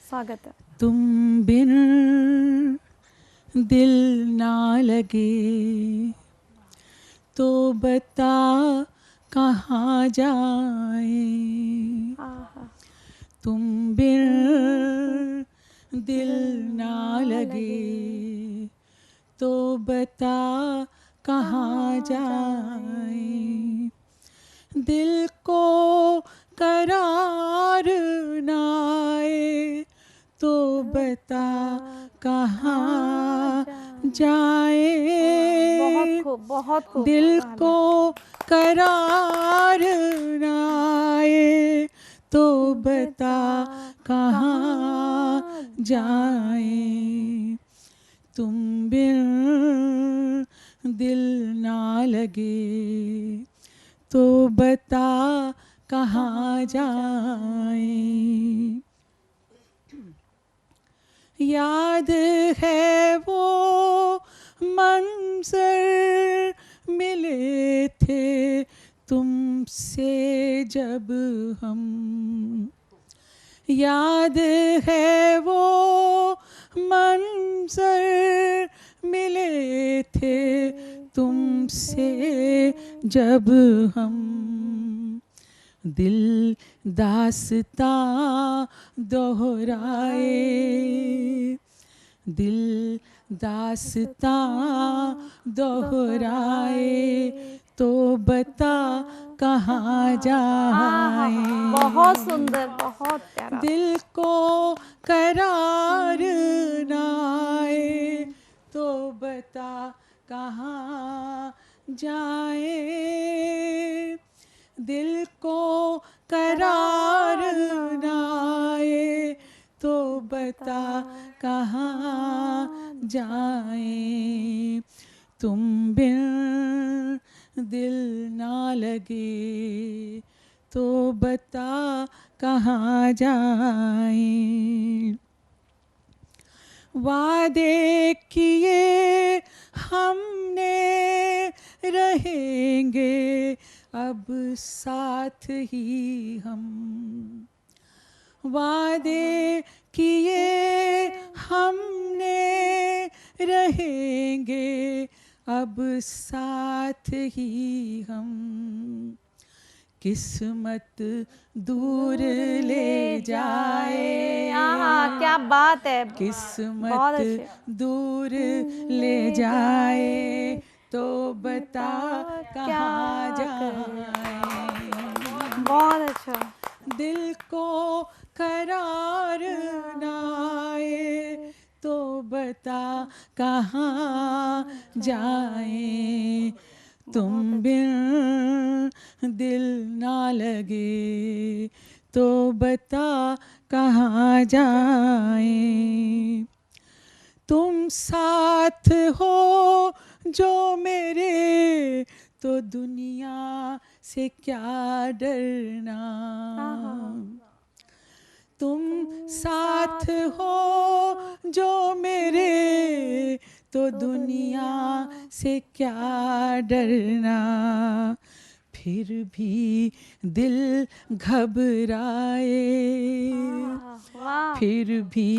स्वागत है। तुम बिन दिल ना लगे तो बता कहाँ जाए, तुम बिन दिल ना लगे तो बता कहाँ जाए, दिल को करार ना आए तो बता कहाँ जाए, बहुत खूब, दिल को करार ना आए तो बता कहाँ जाए, तुम बिन दिल ना लगे तो बता कहाँ जाएं। याद है वो मंजर मिले थे तुमसे जब हम, याद है वो मंजर मिले थे तुमसे जब हम। दिल दास्तां दोहराए, दिल दास्तां दोहराए तो बता कहाँ जाए। बहुत सुंदर, बहुत प्यारा। दिल को करार नाए तो बता कहाँ जाए। दिल को करार नाए तो बता कहाँ जाए। तुम बिन दिल ना लगे तो बता कहाँ जाए। वादे किए हमने रहेंगे अब साथ ही हम, वादे किए हमने रहेंगे अब साथ ही हम। किस्मत दूर ले जाए, क्या बात है, किस्मत दूर ले जाए तो बता कहाँ जाए। बहुत अच्छा। दिल को करार नाए तो बता कहाँ जाए। तुम बिन दिल ना लगे तो बता कहाँ जाए। तुम साथ हो जो मेरे तो दुनिया से क्या डरना। तुम साथ हो जो मेरे तो दुनिया से क्या डरना। फिर भी दिल घबराए, फिर भी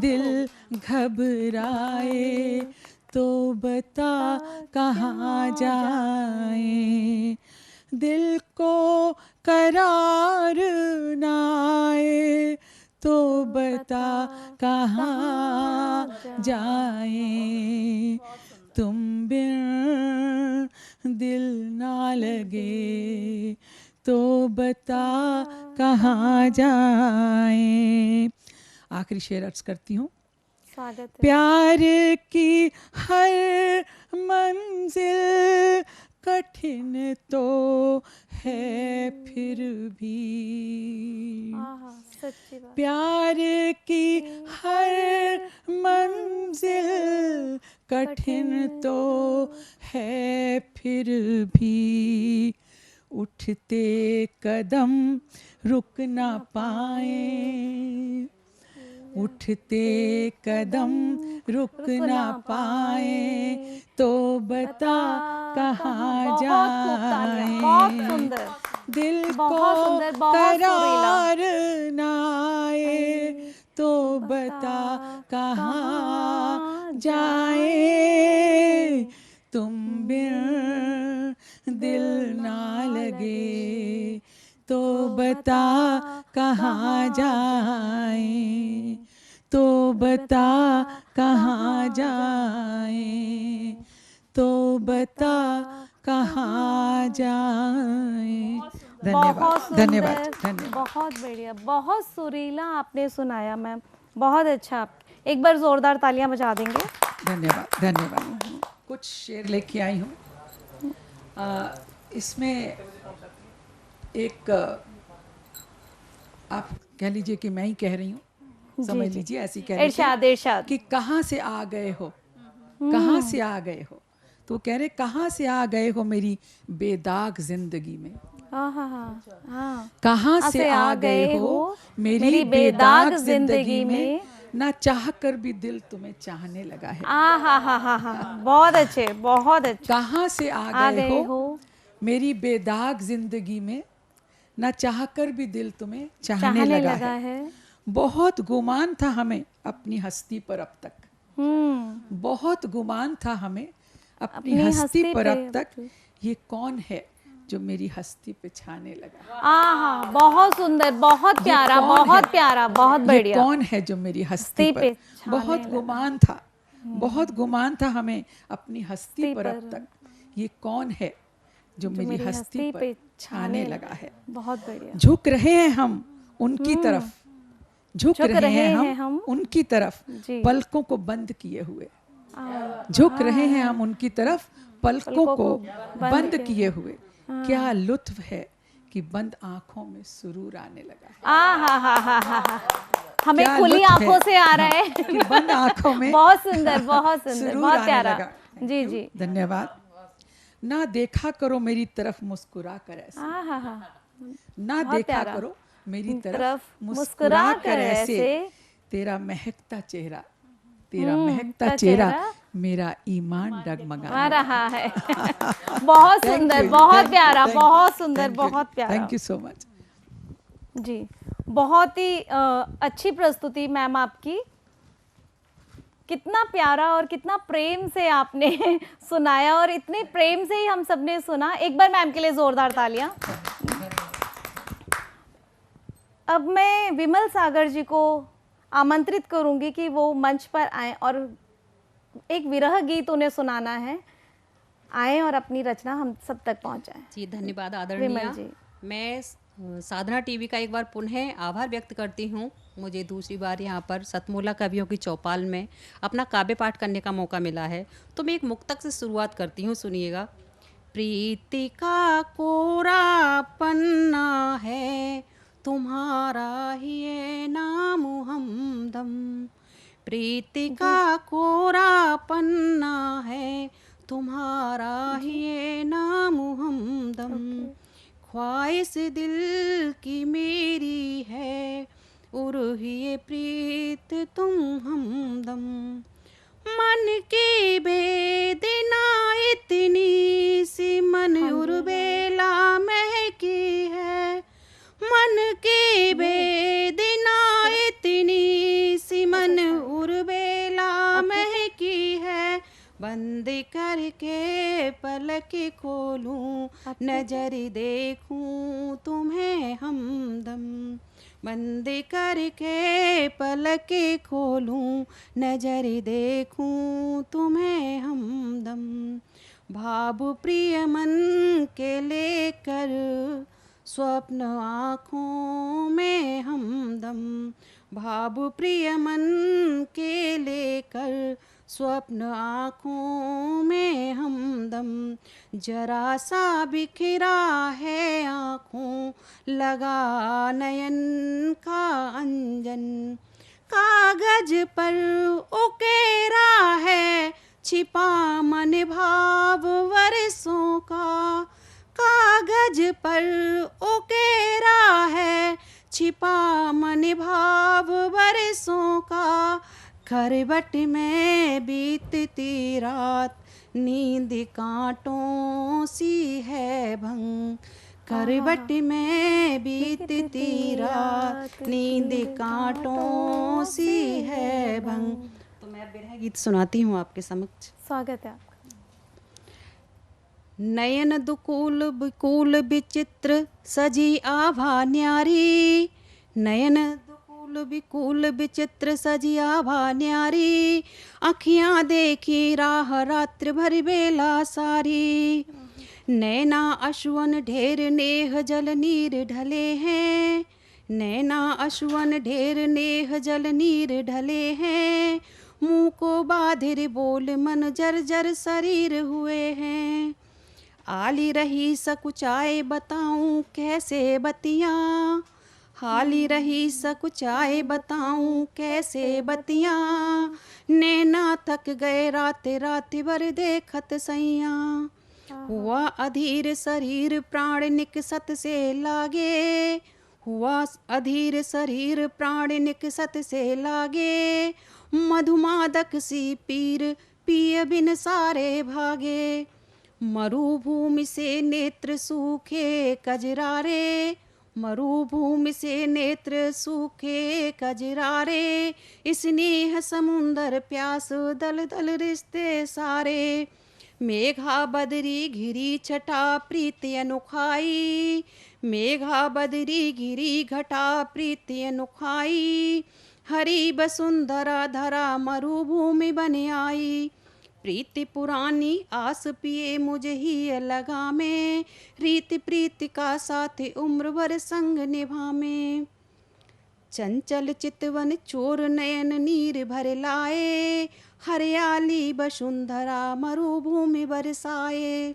दिल घबराए तो बता कहाँ जाए। दिल को करार नाए तो बता कहाँ जाए। तुम बिन दिल ना लगे तो बता कहाँ जाए। आखिरी शेर अर्ज करती हूँ। स्वागत है। प्यार की हर मंजिल कठिन तो है फिर भी, सच्ची बात। प्यार की हर मंजिल कठिन तो है फिर भी। उठते कदम रुक ना पाए, उठते कदम रुक ना पाए तो बता कहाँ जाए। दिल को करार नाए तो बता कहाँ जाए। तुम बिन दिल ना लगे तो बता कहाँ जाए, तो बता कहाँ जाए, तो बता कहाँ जाए। धन्यवाद, धन्यवाद, धन्यवाद। बहुत बढ़िया, बहुत सुरीला आपने सुनाया मैम, बहुत अच्छा। एक बार जोरदार तालियां बजा देंगे। धन्यवाद, धन्यवाद। कुछ शेर लेके आई हूँ। इसमें एक आप कह लीजिए कि मैं ही कह रही हूँ, समझ लीजिए, ऐसी कह लीजिए कि कहाँ से आ गए हो, कहाँ से आ गए हो। तो कह रहे कहाँ से आ गए हो मेरी बेदाग जिंदगी में। कहाँ से आ गए हो मेरी बेदाग जिंदगी में, ना चाह कर भी दिल तुम्हें चाहने लगा है। बहुत अच्छे, बहुत अच्छे। कहाँ से आ गए हो मेरी बेदाग जिंदगी में, ना चाह कर भी दिल तुम्हें चाहने लगा है। बहुत गुमान था हमें अपनी हस्ती पर अब तक, बहुत गुमान था हमें अपनी हस्ती पर अब तक, ये कौन है जो मेरी हस्ती पे छाने लगा। बहुत सुंदर, बहुत प्यारा, बहुत प्यारा, बहुत बढ़िया। कौन है जो मेरी हस्ती पे बहुत गुमान था, बहुत गुमान था हमें अपनी हस्ती पर अब तक, ये कौन है जो मेरी हस्ती पे छाने लगा है। बहुत बढ़िया। झुक रहे हैं हम उनकी तरफ, झुक रहे हैं हम उनकी तरफ, पलकों को बंद किए हुए। झुक रहे हैं हम उनकी तरफ, पलकों को बंद किए हुए। क्या लुत्फ है कि बंद आंखों में सुरूर आने लगा। हमें खुली आंखों से आ रहा है कि बंद आंखों में बहुत सुंदर, बहुत सुंदर, बहुत प्यारा। जी जी, धन्यवाद। ना देखा करो मेरी तरफ मुस्कुरा कर ऐसे, ना देखा करो मेरी तरफ मुस्कुरा कर ऐसे, तेरा महकता चेहरा, तेरा महकता चेहरा, मेरा ईमान डगमगा रहा है। बहुत सुंदर, बहुत प्यारा, बहुत सुंदर, बहुत प्यारा। थैंक यू सो मच जी। बहुत ही अच्छी प्रस्तुति मैम आपकी। कितना प्यारा और कितना प्रेम से आपने सुनाया, और इतने प्रेम से ही हम सबने सुना। एक बार मैम के लिए जोरदार तालियां। अब मैं विमल सागर जी को आमंत्रित करूंगी कि वो मंच पर आए और एक विरह गीत उन्हें सुनाना है। आए और अपनी रचना हम सब तक पहुंचाएं। जी धन्यवाद आदरणीय जी। मैं साधना टीवी का एक बार पुनः आभार व्यक्त करती हूँ। मुझे दूसरी बार यहाँ पर सतमोला कवियों की चौपाल में अपना काव्य पाठ करने का मौका मिला है। तो मैं एक मुक्तक से शुरुआत करती हूँ, सुनिएगा। प्रीति का कोरा पन्ना है तुम्हारा ही ये नाम हमदम, प्रीति का कोरा पन्ना है तुम्हारा ही ये नाम हमदम, ख्वाहिश दिल की मेरी है उर्हिए प्रीत तुम हमदम, मन की बेदना इतनी सी मन उर्बेला महकी है, मन की बेदना इतनी सी मन उर्बेला महकी है, बंद करके पलक खोलूं नजर देखूं तुम्हें हमदम, बंद करके पलक खोलूं नजर देखूं तुम्हें हमदम, भाव प्रिय मन के लेकर स्वप्न आँखों में हमदम, भाव प्रिय मन के लेकर स्वप्न आँखों में हमदम, जरा सा बिखरा है आँखों लगा नयन का अंजन, कागज पर उकेरा है छिपा मन भाव वर्षों का, कागज पर उकेरा है छिपा मन भाव वर्षों का, करवट में बीतती रात नींद कांटों सी है भंग, करवट में बीतती रात नींद कांटों सी है भंग। तो मैं विरह गीत सुनाती हूँ आपके समक्ष। स्वागत है आपका। नयन दुकूल विकूल विचित्र सजी आभा न्यारी, नयन दुकूल विकूल विचित्र सजी आभा न्यारी, अखियाँ देखी राह रात्र भर बेला सारी, नैना अश्वन ढेर नेह जल नीर ढले हैं, नैना अश्वन ढेर नेह जल नीर ढले हैं, मुँह को बाधिर बोल मन जर्जर शरीर हुए हैं, आली रही सकुचाए बताऊं कैसे बतियाँ, हाली रही सकुचाए बताऊं कैसे बतियाँ, नैना थक गए रात रात भर देखत सैया, हुआ अधीर शरीर प्राण निकसत से लागे, हुआ अधीर शरीर प्राण निकसत से लागे, मधुमादक सी पीर पिय बिन सारे भागे, मरुभूमि से नेत्र सूखे कजरारे, मरुभूमि से नेत्र सूखे कजरारे, स्नेह समुंदर प्यास दल दल रिश्ते सारे, मेघा बदरी घिरी छटा प्रीति अनुखाई, मेघा बदरी घिरी घटा प्रीति अनुखाई, हरी वसुंधरा धरा मरुभूमि बन आई, प्रीति पुरानी आस पिए मुझे ही लगा में, रीति प्रीति का साथ उम्र भर संग निभा में, चंचल चितवन चोर नयन नीर भर लाए, हरियाली वसुंधरा मरुभूमि बरसाए,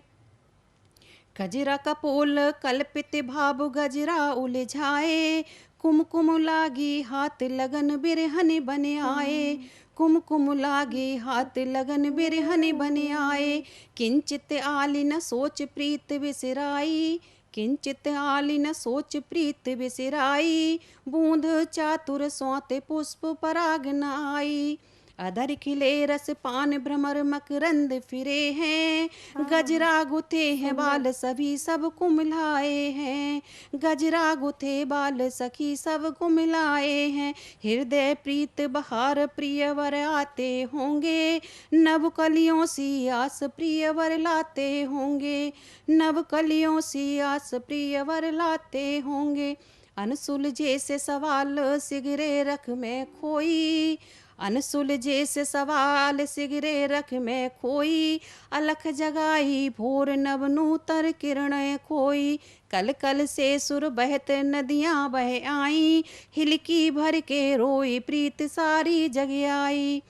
गजरा कपोल कल्पित भाव गजरा उलझाए, कुमकुम लागी हाथ लगन बिरहन बन आए, कुमकुम लागे हाथ लगन बिरहन बन आए, किंचित आली न सोच प्रीत बिसराई, किंचित आली न सोच प्रीत बिसराई, बूंद चातुर सौते पुष्प पराग न आई, अधर खिले रस पान भ्रमर मकरंद फिरे हैं, गजरा गुथे हैं बाल सभी सब कुमिलाए हैं, गजरा गुथे बाल सखी सब कुमिलाए हैं, हृदय प्रीत बहार प्रियवर आते होंगे, नव कलियों सी आस प्रियवर लाते होंगे, नव कलियों सी आस प्रियवर लाते होंगे, अनसुलझे से सवाल सिगरे रख में खोई, अनसुलझे से सवाल सिगरे रख में खोई, अलख जगाई भोर नव नूतर किरण खोई, कल कल से सुर बहत नदियाँ बह आई, हिलकी भर के रोई प्रीत सारी जग आई,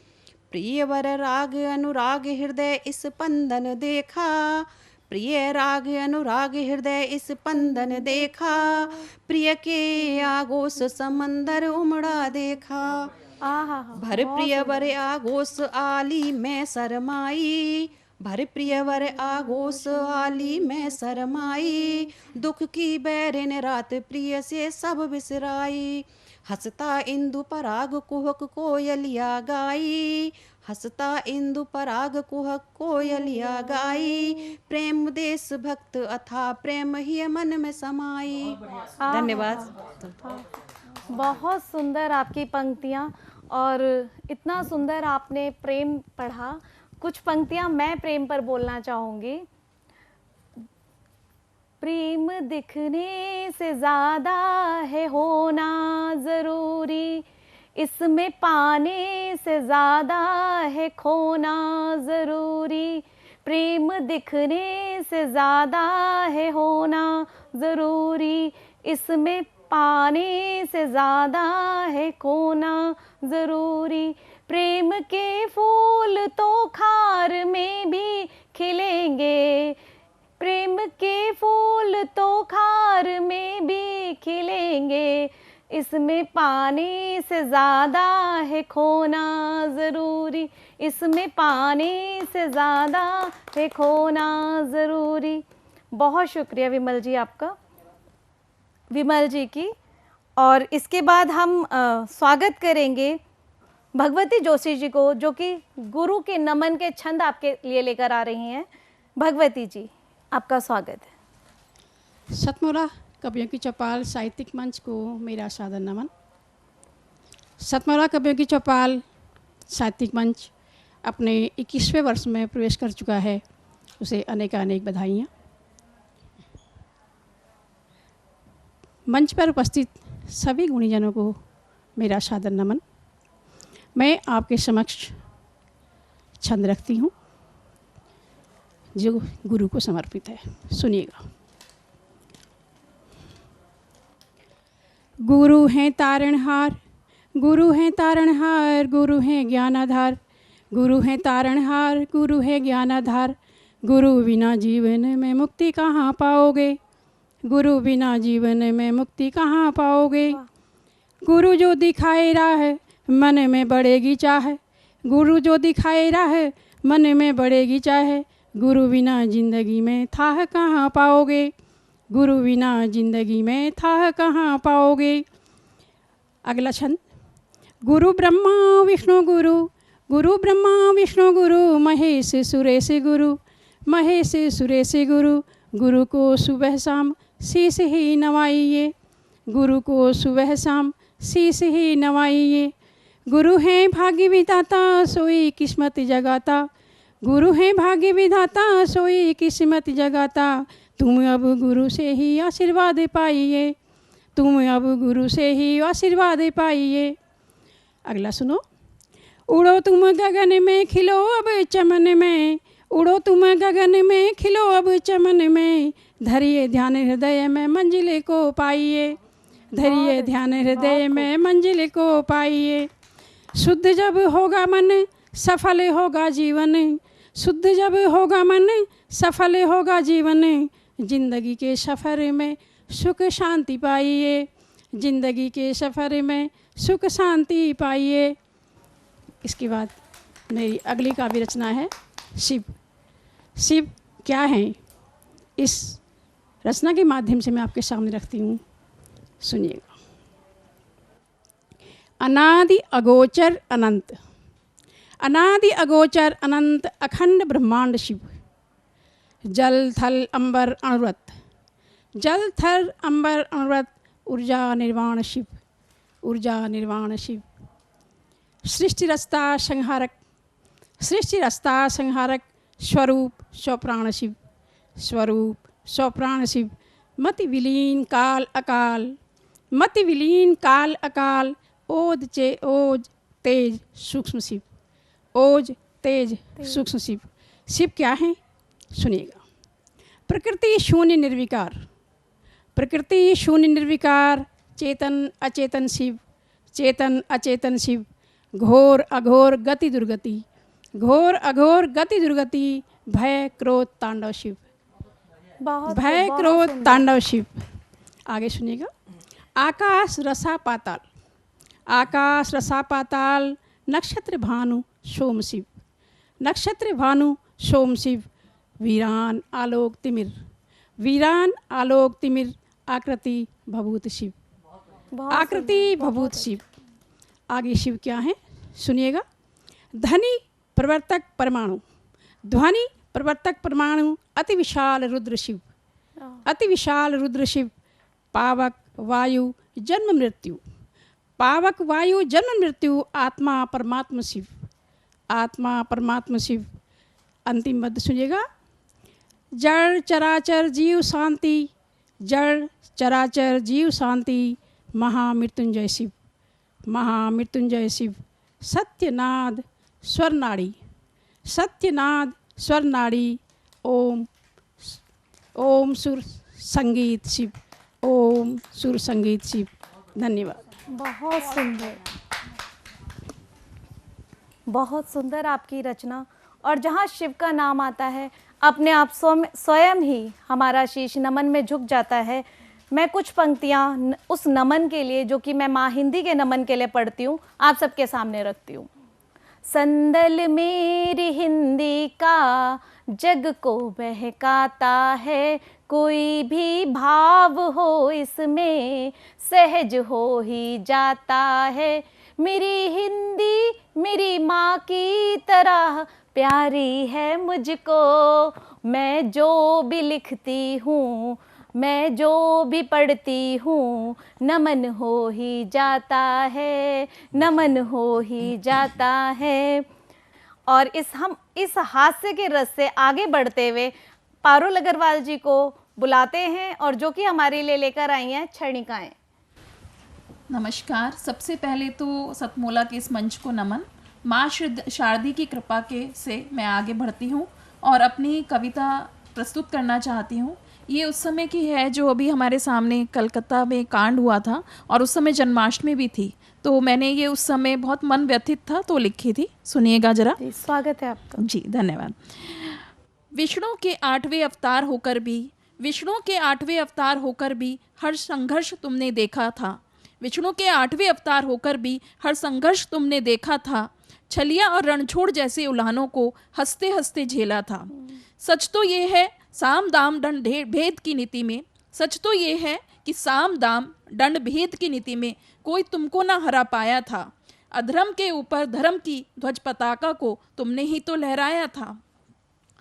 प्रियवर राग अनुराग हृदय इस पंदन देखा, प्रिय राग अनुराग हृदय इस पंदन देखा, प्रिय के आगोश समंदर उमड़ा देखा, भर प्रियवर आगोश आली में शरमाई, भर प्रियवर आगोश आली में शरमाई, दुख की बैरिन रात प्रिय से सब बिसराई, हंसता इंदु पराग कुहक कोयलिया गाई, हंसता इंदु पराग कुहक कोयलिया गाई, प्रेम देश भक्त अथा प्रेम ही मन में समाई। धन्यवाद। बहुत सुंदर आपकी पंक्तियाँ और इतना सुंदर आपने प्रेम पढ़ा। कुछ पंक्तियाँ मैं प्रेम पर बोलना चाहूँगी। प्रेम दिखने से ज़्यादा है होना ज़रूरी, इसमें पाने से ज़्यादा है खोना ज़रूरी, प्रेम दिखने से ज़्यादा है होना ज़रूरी, इसमें पाने से ज़्यादा है खोना ज़रूरी, प्रेम के फूल तो खार में भी खिलेंगे, प्रेम के फूल तो खार में भी खिलेंगे, इसमें पाने से ज़्यादा है खोना ज़रूरी, इसमें पाने से ज़्यादा है खोना ज़रूरी। बहुत शुक्रिया विमल जी आपका, विमल जी की। और इसके बाद हम स्वागत करेंगे भगवती जोशी जी को, जो कि गुरु के नमन के छंद आपके लिए लेकर आ रही हैं। भगवती जी, आपका स्वागत है। सतमोला कवियों की चौपाल साहित्यिक मंच को मेरा सादर नमन। सतमोला कवियों की चौपाल साहित्यिक मंच अपने 21वें वर्ष में प्रवेश कर चुका है, उसे अनेकानेक बधाइयाँ। मंच पर उपस्थित सभी गुणीजनों को मेरा सादर नमन। मैं आपके समक्ष छंद रखती हूँ जो गुरु को समर्पित है, सुनिएगा। गुरु हैं तारणहार, गुरु हैं तारणहार, गुरु हैं ज्ञानाधार, गुरु हैं तारणहार, गुरु हैं ज्ञानाधार, गुरु बिना जीवन में मुक्ति कहाँ पाओगे, गुरु बिना जीवन में मुक्ति कहाँ पाओगे। गुरु जो दिखाए राह मन में बढ़ेगी चाह, गुरु जो दिखाए राह मन में बढ़ेगी चाह, गुरु बिना जिंदगी में थाह कहाँ पाओगे, गुरु बिना जिंदगी में थाह कहाँ पाओगे। अगला छंद। गुरु ब्रह्मा विष्णु गुरु, गुरु ब्रह्मा विष्णु गुरु, महेश सुरेश गुरु, महेश सुरेश गुरु। गुरु को सुबह शाम शीश ही नवाइए, गुरु को सुबह शाम शीश ही नवाइए। गुरु हैं भाग्य विधाता सोई किस्मत जगाता, गुरु हैं भाग्य विधाता सोई किस्मत जगाता। तुम अब गुरु से ही आशीर्वाद पाइए, तुम अब गुरु से ही आशीर्वाद पाइए। अगला सुनो। उड़ो तुम गगन में खिलो अब चमन में, उड़ो तुम गगन में खिलो अब चमन में। धरिए ध्यान हृदय में मंजिल को पाइए, धरिए ध्यान हृदय में मंजिल को पाइए। शुद्ध जब होगा मन सफल होगा जीवन, शुद्ध जब होगा मन सफल होगा जीवन। जिंदगी के सफ़र में सुख शांति पाइए, जिंदगी के सफ़र में सुख शांति पाइए। इसके बाद मेरी अगली काव्य रचना है शिव। शिव क्या हैं, इस रचना के माध्यम से मैं आपके सामने रखती हूँ, सुनिएगा। अनादि अगोचर अनंत, अनादि अगोचर अनंत अखंड ब्रह्मांड शिव। जल थल अंबर अणुव्रत, जल थल अंबर अणुव्रत। ऊर्जा निर्वाण शिव, ऊर्जा निर्वाण शिव। सृष्टि रचता संहारक, सृष्टि रचता संहारक। स्वरूप स्वप्राण शिव, स्वरूप स्वप्राण शिव। मति विलीन काल अकाल, मति विलीन काल अकाल। ओज चे ओज तेज सूक्ष्म शिव, ओज तेज सूक्ष्म शिव। शिव क्या है, सुनिएगा। प्रकृति शून्य निर्विकार, प्रकृति शून्य निर्विकार। चेतन अचेतन शिव, चेतन अचेतन शिव। घोर अघोर गति दुर्गति, घोर अघोर गति दुर्गति। भय क्रोध तांडव शिव, भय क्रोध तांडव शिव। आगे सुनिएगा। आकाश रसा पाताल, आकाश रसा पाताल। नक्षत्र भानु सोम शिव, नक्षत्र भानु सोम शिव। वीरान आलोक तिमिर, वीरान आलोक तिमिर। आकृति भभूत शिव, आकृति भभूत शिव। आगे शिव क्या है, सुनिएगा। ध्वनि प्रवर्तक परमाणु, ध्वनि प्रवर्तक परमाणु। अति विशाल रुद्र शिव, अति विशाल रुद्र शिव। पावक वायु जन्म मृत्यु, पावक वायु जन्म मृत्यु। आत्मा परमात्मा शिव, आत्मा परमात्मा शिव। अंतिम पद सुनिएगा। जड़ चराचर जीव शांति, जड़ चराचर जीव शांति। महामृत्युंजय शिव, महामृत्युंजय शिव। सत्यनाद स्वरनाड़ी, सत्यनाद स्वरनाड़ी। ओम, ओम सुर संगीत शिव, ओम सुर संगीत शिव। धन्यवाद। बहुत सुंदर, बहुत सुंदर आपकी रचना। और जहाँ शिव का नाम आता है अपने आप स्वयं ही हमारा शीश नमन में झुक जाता है। मैं कुछ पंक्तियाँ उस नमन के लिए, जो कि मैं माँ हिंदी के नमन के लिए पढ़ती हूँ, आप सबके सामने रखती हूँ। संदल मेरी हिंदी का जग को बहकाता है, कोई भी भाव हो इसमें सहज हो ही जाता है। मेरी हिंदी मेरी माँ की तरह प्यारी है मुझको, मैं जो भी लिखती हूँ, मैं जो भी पढ़ती हूँ, नमन हो ही जाता है, नमन हो ही जाता है। और हम इस हास्य के रस से आगे बढ़ते हुए पारुल अग्रवाल जी को बुलाते हैं, और जो कि हमारे लिए लेकर आई हैं क्षणिकाएं। नमस्कार। सबसे पहले तो सतमोला के इस मंच को नमन। माँ शारदी की कृपा के से मैं आगे बढ़ती हूँ और अपनी कविता प्रस्तुत करना चाहती हूँ। ये उस समय की है जो अभी हमारे सामने कलकत्ता में कांड हुआ था, और उस समय जन्माष्टमी भी थी, तो मैंने ये उस समय बहुत मन व्यथित था तो लिखी थी। सुनिएगा जरा। स्वागत है आपका। जी धन्यवाद। विष्णु के 8वें अवतार होकर भी, विष्णु के 8वें अवतार होकर भी हर संघर्ष तुमने देखा था, विष्णु के 8वें अवतार होकर भी हर संघर्ष तुमने देखा था। छलिया और रणछोड़ जैसे उल्हानों को हंसते हंसते झेला था। सच तो ये है साम दाम दंड भेद की नीति में, सच तो ये है कि साम दाम दंड भेद की नीति में कोई तुमको ना हरा पाया था। अधर्म के ऊपर धर्म की ध्वज पताका को तुमने ही तो लहराया था।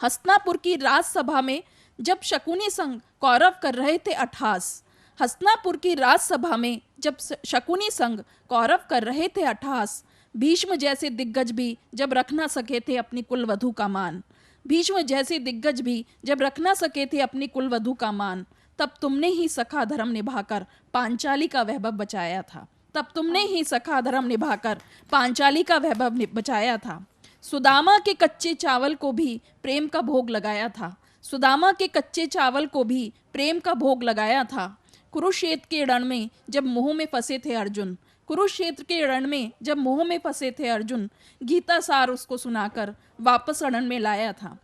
हस्तिनापुर की राजसभा में जब शकुनी संग कौरव कर रहे थे अट्ठास, हस्तिनापुर की राजसभा में जब शकुनी संग कौरव कर रहे थे अट्ठास, भीष्म जैसे दिग्गज भी जब रख ना सके थे अपनी कुलवधू का मान, भीष्म जैसे दिग्गज भी जब रख ना सके थे अपनी कुलवधू का मान, तब तुमने ही सखा धर्म निभाकर पांचाली का वैभव बचाया था। तब तुमने ही सखा धर्म निभाकर पांचाली का वैभव बचाया था। सुदामा के कच्चे चावल को भी प्रेम का भोग लगाया था। सुदामा के कच्चे चावल को भी प्रेम का भोग लगाया था। कुरुक्षेत्र के रण में जब मोह में फंसे थे अर्जुन, कुरुक्षेत्र के रण में जब मोह में फंसे थे अर्जुन, गीता सार उसको सुनाकर वापस रण में लाया था।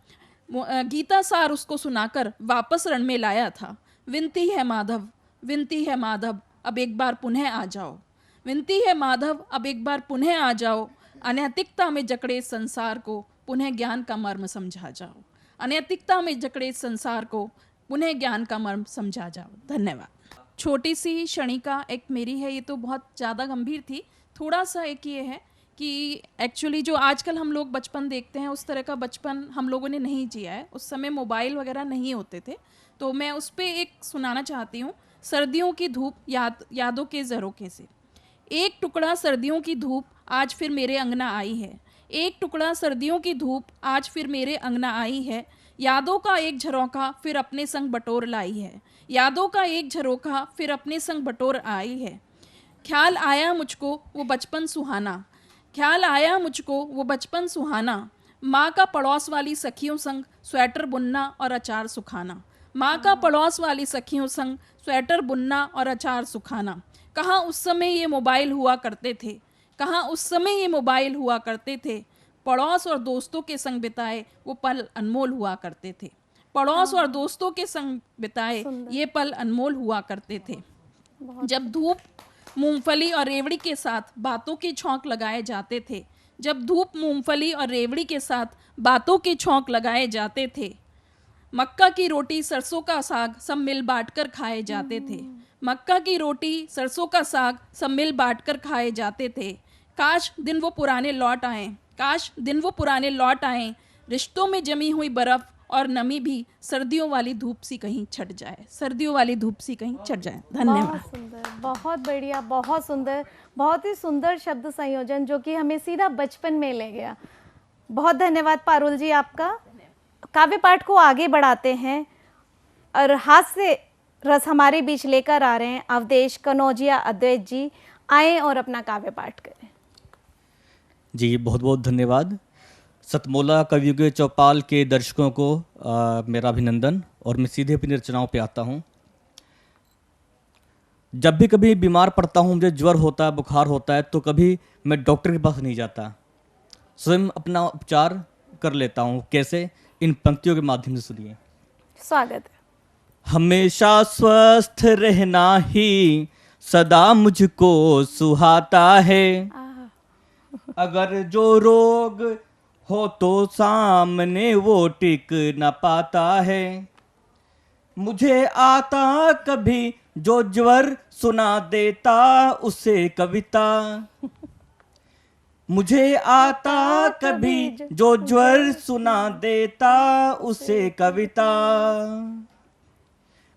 गीता सार उसको सुनाकर वापस रण में लाया था। विनती है माधव, विनती है माधव, अब एक बार पुनः आ जाओ। विनती है माधव, अब एक बार पुनः आ जाओ। अनैतिकता में जकड़े संसार को पुनः ज्ञान का मर्म समझा जाओ। अनैतिकता में जकड़े संसार को पुनः ज्ञान का मर्म समझा जाओ। धन्यवाद। छोटी सी क्षणिका एक मेरी है, ये तो बहुत ज़्यादा गंभीर थी। थोड़ा सा एक ये है कि एक्चुअली जो आजकल हम लोग बचपन देखते हैं उस तरह का बचपन हम लोगों ने नहीं जिया है। उस समय मोबाइल वगैरह नहीं होते थे, तो मैं उस पर एक सुनाना चाहती हूँ। सर्दियों की धूप यादों के झरोखे से। एक टुकड़ा सर्दियों की धूप आज फिर मेरे अंगना आई है। एक टुकड़ा सर्दियों की धूप आज फिर मेरे अंगना आई है। यादों का एक झरोखा फिर अपने संग बटोर लाई है। यादों का एक झरोखा फिर अपने संग बटोर आई है। ख्याल आया मुझको वो बचपन सुहाना, ख्याल आया मुझको वो बचपन सुहाना। माँ का पड़ोस वाली सखियों संग स्वेटर बुनना और अचार सुखाना। माँ का पड़ोस वाली सखियों संग स्वेटर बुनना और अचार सुखाना। कहाँ उस समय ये मोबाइल हुआ करते थे, कहाँ उस समय ये मोबाइल हुआ करते थे। पड़ोस और दोस्तों के संग बिताए वो पल अनमोल हुआ करते थे। पड़ोस और दोस्तों के संग बिताए ये पल अनमोल हुआ करते थे। जब धूप मूंगफली और रेवड़ी के साथ बातों के छौंक लगाए जाते थे, जब धूप मूंगफली और रेवड़ी के साथ बातों के छौंक लगाए जाते थे। मक्का की रोटी सरसों का साग सब मिल बांट कर खाए जाते थे। मक्का की रोटी सरसों का साग सब मिल बांट कर खाए जाते थे। काश दिन वो पुराने लौट आएं, काश दिन वो पुराने लौट आएं। रिश्तों में जमी हुई बर्फ और नमी भी सर्दियों वाली धूप सी कहीं छट जाए, सर्दियों वाली धूप सी कहीं छट जाए। धन्यवाद। बहुत सुंदर, बहुत बढ़िया, बहुत सुंदर, बहुत ही सुंदर शब्द संयोजन जो कि हमें सीधा बचपन में ले गया। बहुत धन्यवाद पारुल जी आपका। काव्य पाठ को आगे बढ़ाते हैं और हास्य रस हमारे बीच लेकर आ रहे हैं अवधेश कनौजिया अद्वैत जी। आए और अपना काव्य पाठ करें। जी बहुत बहुत धन्यवाद। सतमोला कवियों के चौपाल के दर्शकों को मेरा अभिनंदन। और मैं सीधे अपनी रचनाओं पे आता हूँ। जब भी कभी बीमार पड़ता हूँ, मुझे ज्वर होता है, बुखार होता है, तो कभी मैं डॉक्टर के पास नहीं जाता, स्वयं अपना उपचार कर लेता हूँ। कैसे? इन पंक्तियों के माध्यम से सुनिए। स्वागत है। हमेशा स्वस्थ रहना ही सदा मुझको सुहाता है। अगर जो रोग हो तो सामने वो टिक न पाता है। मुझे आता कभी जो ज्वर सुना देता उसे कविता। मुझे आता कभी जो ज्वर सुना देता उसे कविता।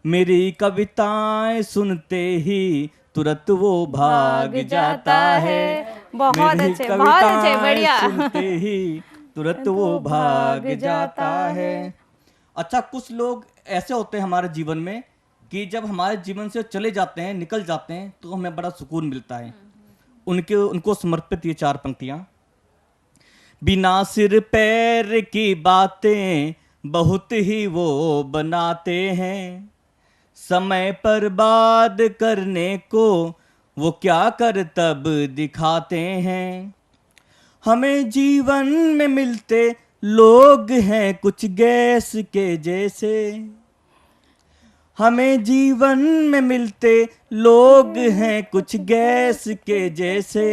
मेरी कविताएं सुनते ही तुरंत वो भाग जाता है। बहुत अच्छे, बहुत अच्छे, बढ़िया। सुनते ही तुरंत वो भाग जाता है। अच्छा, कुछ लोग ऐसे होते हैं हमारे जीवन में कि जब हमारे जीवन से चले जाते हैं, निकल जाते हैं, तो हमें बड़ा सुकून मिलता है। उनको समर्पित ये 4 पंक्तियां। बिना सिर पैर की बातें बहुत ही वो बनाते हैं। समय पर बात करने को वो क्या कर तब दिखाते हैं। हमें जीवन में मिलते लोग हैं कुछ गैस के जैसे। हमें जीवन में मिलते लोग हैं कुछ गैस के जैसे।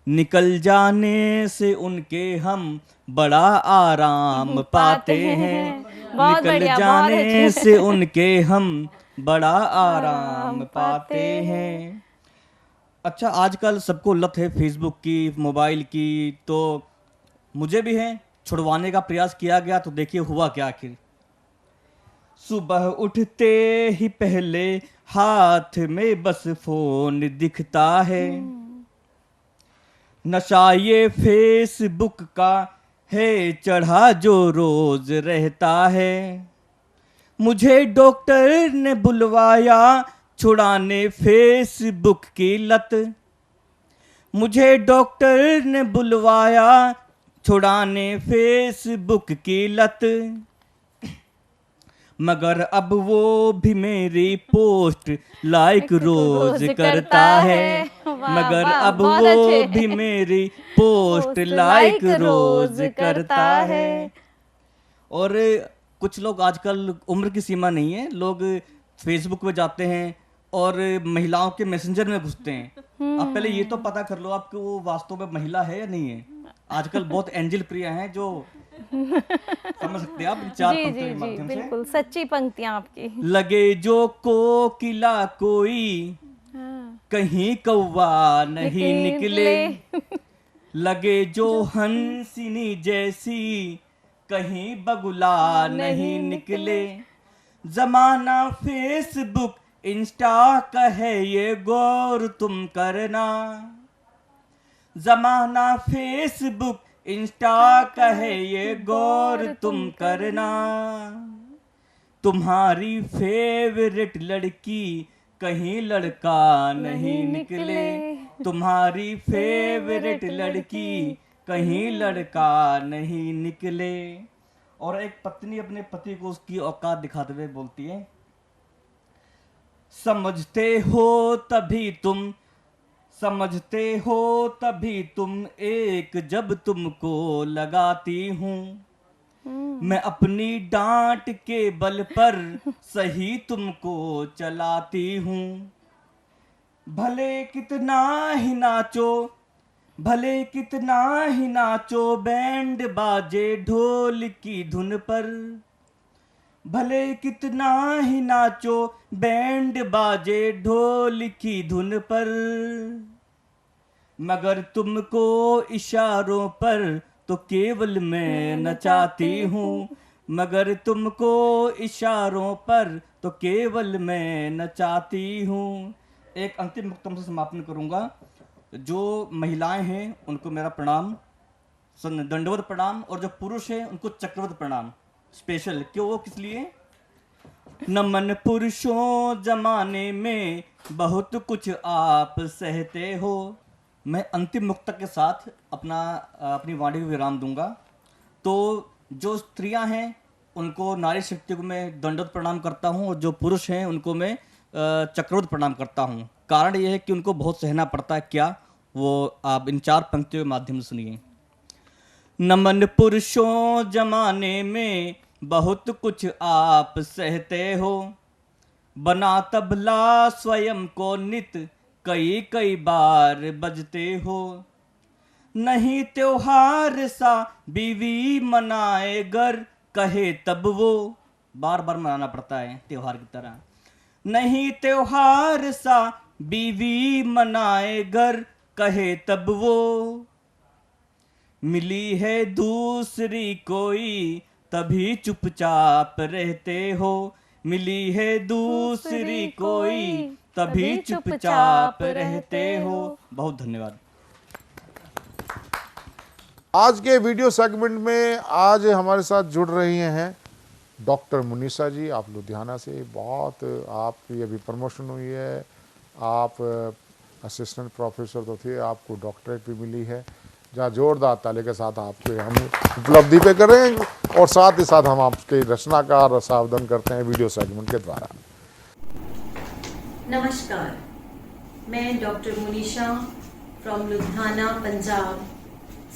निकल जाने से उनके हम बड़ा आराम पाते हैं। बहुत निकल बढ़िया, बहुत जाने अच्छे। से उनके हम बड़ा आराम पाते हैं। अच्छा, आजकल सबको लत है फेसबुक की, मोबाइल की, तो मुझे भी है। छुड़वाने का प्रयास किया गया तो देखिए हुआ क्या आखिर। सुबह उठते ही पहले हाथ में बस फोन दिखता है। नशा ये फेसबुक का है चढ़ा जो रोज रहता है। मुझे डॉक्टर ने बुलवाया छुड़ाने फेसबुक की लत। मुझे डॉक्टर ने बुलवाया छुड़ाने फेसबुक की लत। मगर अब वो भी मेरी पोस्ट लाइक रोज करता है। मगर अब बहुत वो अच्छे। भी मेरी पोस्ट लाइक रोज करता है। और कुछ लोग आजकल, उम्र की सीमा नहीं है, लोग फेसबुक पे जाते हैं और महिलाओं के मैसेंजर में घुसते हैं। अब पहले ये तो पता कर लो आपको वो वास्तव में महिला है या नहीं है। आजकल बहुत एंजल प्रिया हैं जो समझ सकते हैं आप इन चार जी पंक्तियों जी के जी माध्यम से। बिल्कुल सच्ची पंक्तियां आपकी। लगे जो कोकिला कोई कहीं कौवा नहीं निकले। लगे जो हंसिनी जैसी कहीं बगुला नहीं निकले। जमाना फेसबुक इंस्टा का है ये गौर तुम करना। जमाना फेसबुक इंस्टा का है ये गौर तुम करना। तुम्हारी फेवरेट लड़की कहीं लड़का नहीं निकले। तुम्हारी फेवरेट लड़की कहीं लड़का नहीं निकले। और एक पत्नी अपने पति को उसकी औकात दिखाते हुए बोलती है, समझते हो तभी तुम, समझते हो तभी तुम एक जब तुमको लगाती हूँ। मैं अपनी डांट के बल पर सही तुमको चलाती हूँ। भले कितना ही नाचो, भले कितना ही नाचो बैंड बाजे ढोल की धुन पर। भले कितना ही नाचो बैंड बाजे ढोल की धुन पर। मगर तुमको इशारों पर तो केवल मैं नचाती हूँ। मगर तुमको इशारों पर तो केवल मैं नचाती हूँ। एक अंतिम मुक्तम से समापन करूँगा। जो महिलाएं हैं उनको मेरा प्रणाम, दंडवत प्रणाम, और जो पुरुष हैं उनको चक्रवत प्रणाम स्पेशल। क्यों, वो किस लिए? नमन पुरुषों जमाने में बहुत कुछ आप सहते हो। मैं अंतिम मुक्तक के साथ अपनी वाणी को विराम दूंगा। तो जो स्त्रियां हैं उनको नारी शक्ति को मैं दंडवत प्रणाम करता हूं, और जो पुरुष हैं उनको मैं चक्रवत प्रणाम करता हूं। कारण यह है कि उनको बहुत सहना पड़ता है। क्या, वो आप इन चार पंक्तियों के माध्यम से सुनिए। नमन पुरुषों जमाने में बहुत कुछ आप सहते हो। बना तबला स्वयं को नित कई कई बार बजते हो। नहीं त्योहार सा बीवी मनाए घर कहे तब वो, बार बार मनाना पड़ता है त्योहार की तरह। नहीं त्योहार सा बीवी मनाए घर कहे तब वो। मिली है दूसरी कोई तभी चुपचाप रहते हो। मिली है दूसरी कोई तभी चुपचाप रहते हो। बहुत धन्यवाद। आज के वीडियो सेगमेंट में आज हमारे साथ जुड़ रही हैं डॉक्टर मुनीषा जी। आप लुधियाना से, बहुत आपकी अभी प्रमोशन हुई है, आप असिस्टेंट प्रोफेसर तो थे, आपको डॉक्टरेट भी मिली है। जहाँ जोरदार ताली के साथ आपके हम उपलब्धि पे कर रहे हैं, और साथ ही साथ हम आपके रचनाकार और सावधान करते हैं वीडियो सेगमेंट के द्वारा। नमस्कार, मैं डॉक्टर मुनीषा फ्रॉम लुधियाना, पंजाब।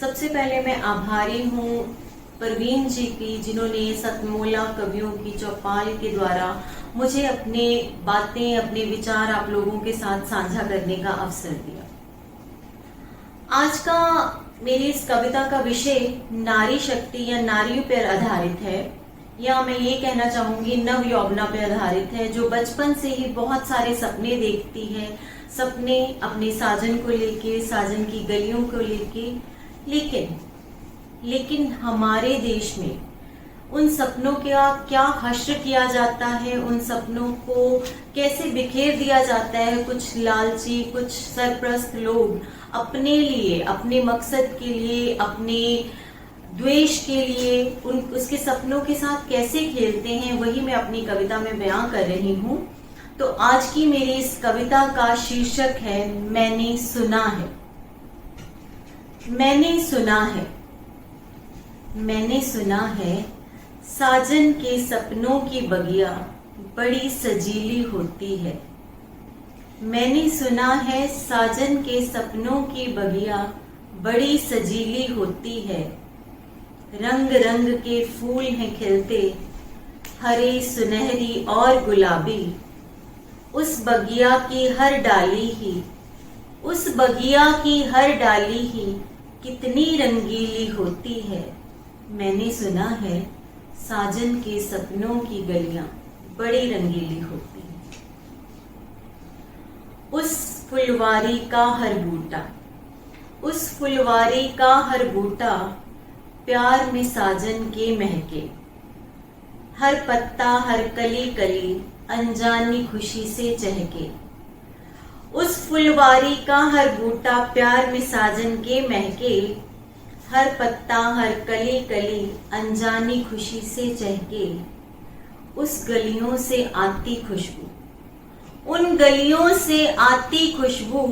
सबसे पहले मैं आभारी हूँ परवीन जी की, जिन्होंने सतमोला कवियों की चौपाल के द्वारा मुझे अपने बातें, अपने विचार आप लोगों के साथ साझा करने का अवसर दिया। आज का मेरी इस कविता का विषय नारी शक्ति या नारियों पर आधारित है, या मैं ये कहना चाहूंगी नव यौवना पर आधारित है, जो बचपन से ही बहुत सारे सपने देखती है, सपने अपने साजन को लेके, साजन की गलियों को लेके। लेकिन हमारे देश में उन सपनों का क्या हश्र किया जाता है, उन सपनों को कैसे बिखेर दिया जाता है। कुछ लालची, कुछ सरप्रस्त लोग अपने लिए, अपने मकसद के लिए, अपने द्वेष के लिए उसके सपनों के साथ कैसे खेलते हैं, वही मैं अपनी कविता में बयां कर रही हूँ। तो आज की मेरी इस कविता का शीर्षक है मैंने सुना है। मैंने सुना है, मैंने सुना है, साजन के सपनों की बगिया बड़ी सजीली होती है। मैंने सुना है साजन के सपनों की बगिया बड़ी सजीली होती है। रंग रंग के फूल हैं खिलते, हरे, सुनहरी और गुलाबी। उस बगिया की हर डाली ही, उस बगिया की हर डाली ही कितनी रंगीली होती है। मैंने सुना है साजन के सपनों की गलियां बड़ी रंगीली होती हैं। उस फुलवारी का हर बूटा, उस फुलवारी का हर बूटा प्यार में साजन के महके। हर पत्ता, हर कली कली अनजानी खुशी से चहके। उस फुलवारी का हर बूटा प्यार में साजन के महके। हर पत्ता, हर कली कली अनजानी खुशी से चहके। उस गलियों से आती खुशबू, उन गलियों से आती खुशबू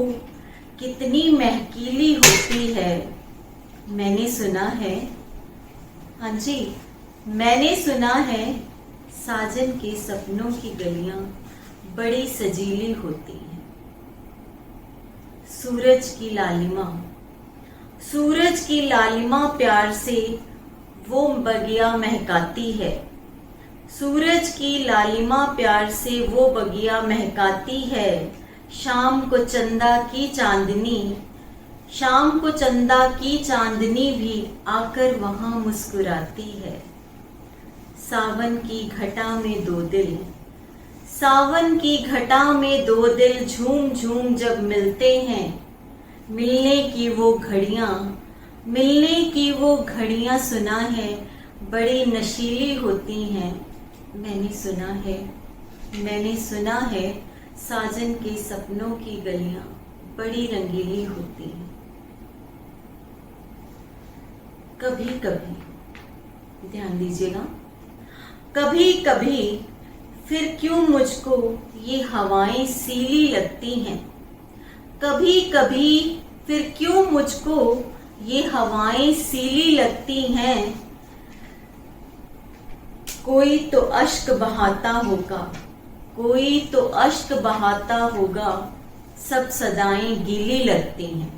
कितनी महकीली होती है। मैंने सुना है, हाँ जी, मैंने सुना है साजन के सपनों की गलियां बड़ी सजीली होती हैं। सूरज की लालिमा, सूरज की लालिमा प्यार से वो बगिया महकाती है। सूरज की लालिमा प्यार से वो बगिया महकाती है। शाम को चंदा की चांदनी, शाम को चंदा की चांदनी भी आकर वहां मुस्कुराती है। सावन की घटा में दो दिल, सावन की घटा में दो दिल झूम झूम जब मिलते हैं। मिलने की वो घड़ियां, मिलने की वो घड़ियां सुना है बड़ी नशीली होती हैं। मैंने सुना है, मैंने सुना है साजन के सपनों की गलियां बड़ी रंगीली होती हैं। कभी कभी, ध्यान दीजिएगा, कभी कभी फिर क्यों मुझको ये हवाएं सीली लगती हैं। कभी कभी फिर क्यों मुझको ये हवाएं सीली लगती हैं। कोई तो अश्क बहाता होगा, कोई तो अश्क बहाता होगा, सब सदाएं गीली लगती हैं।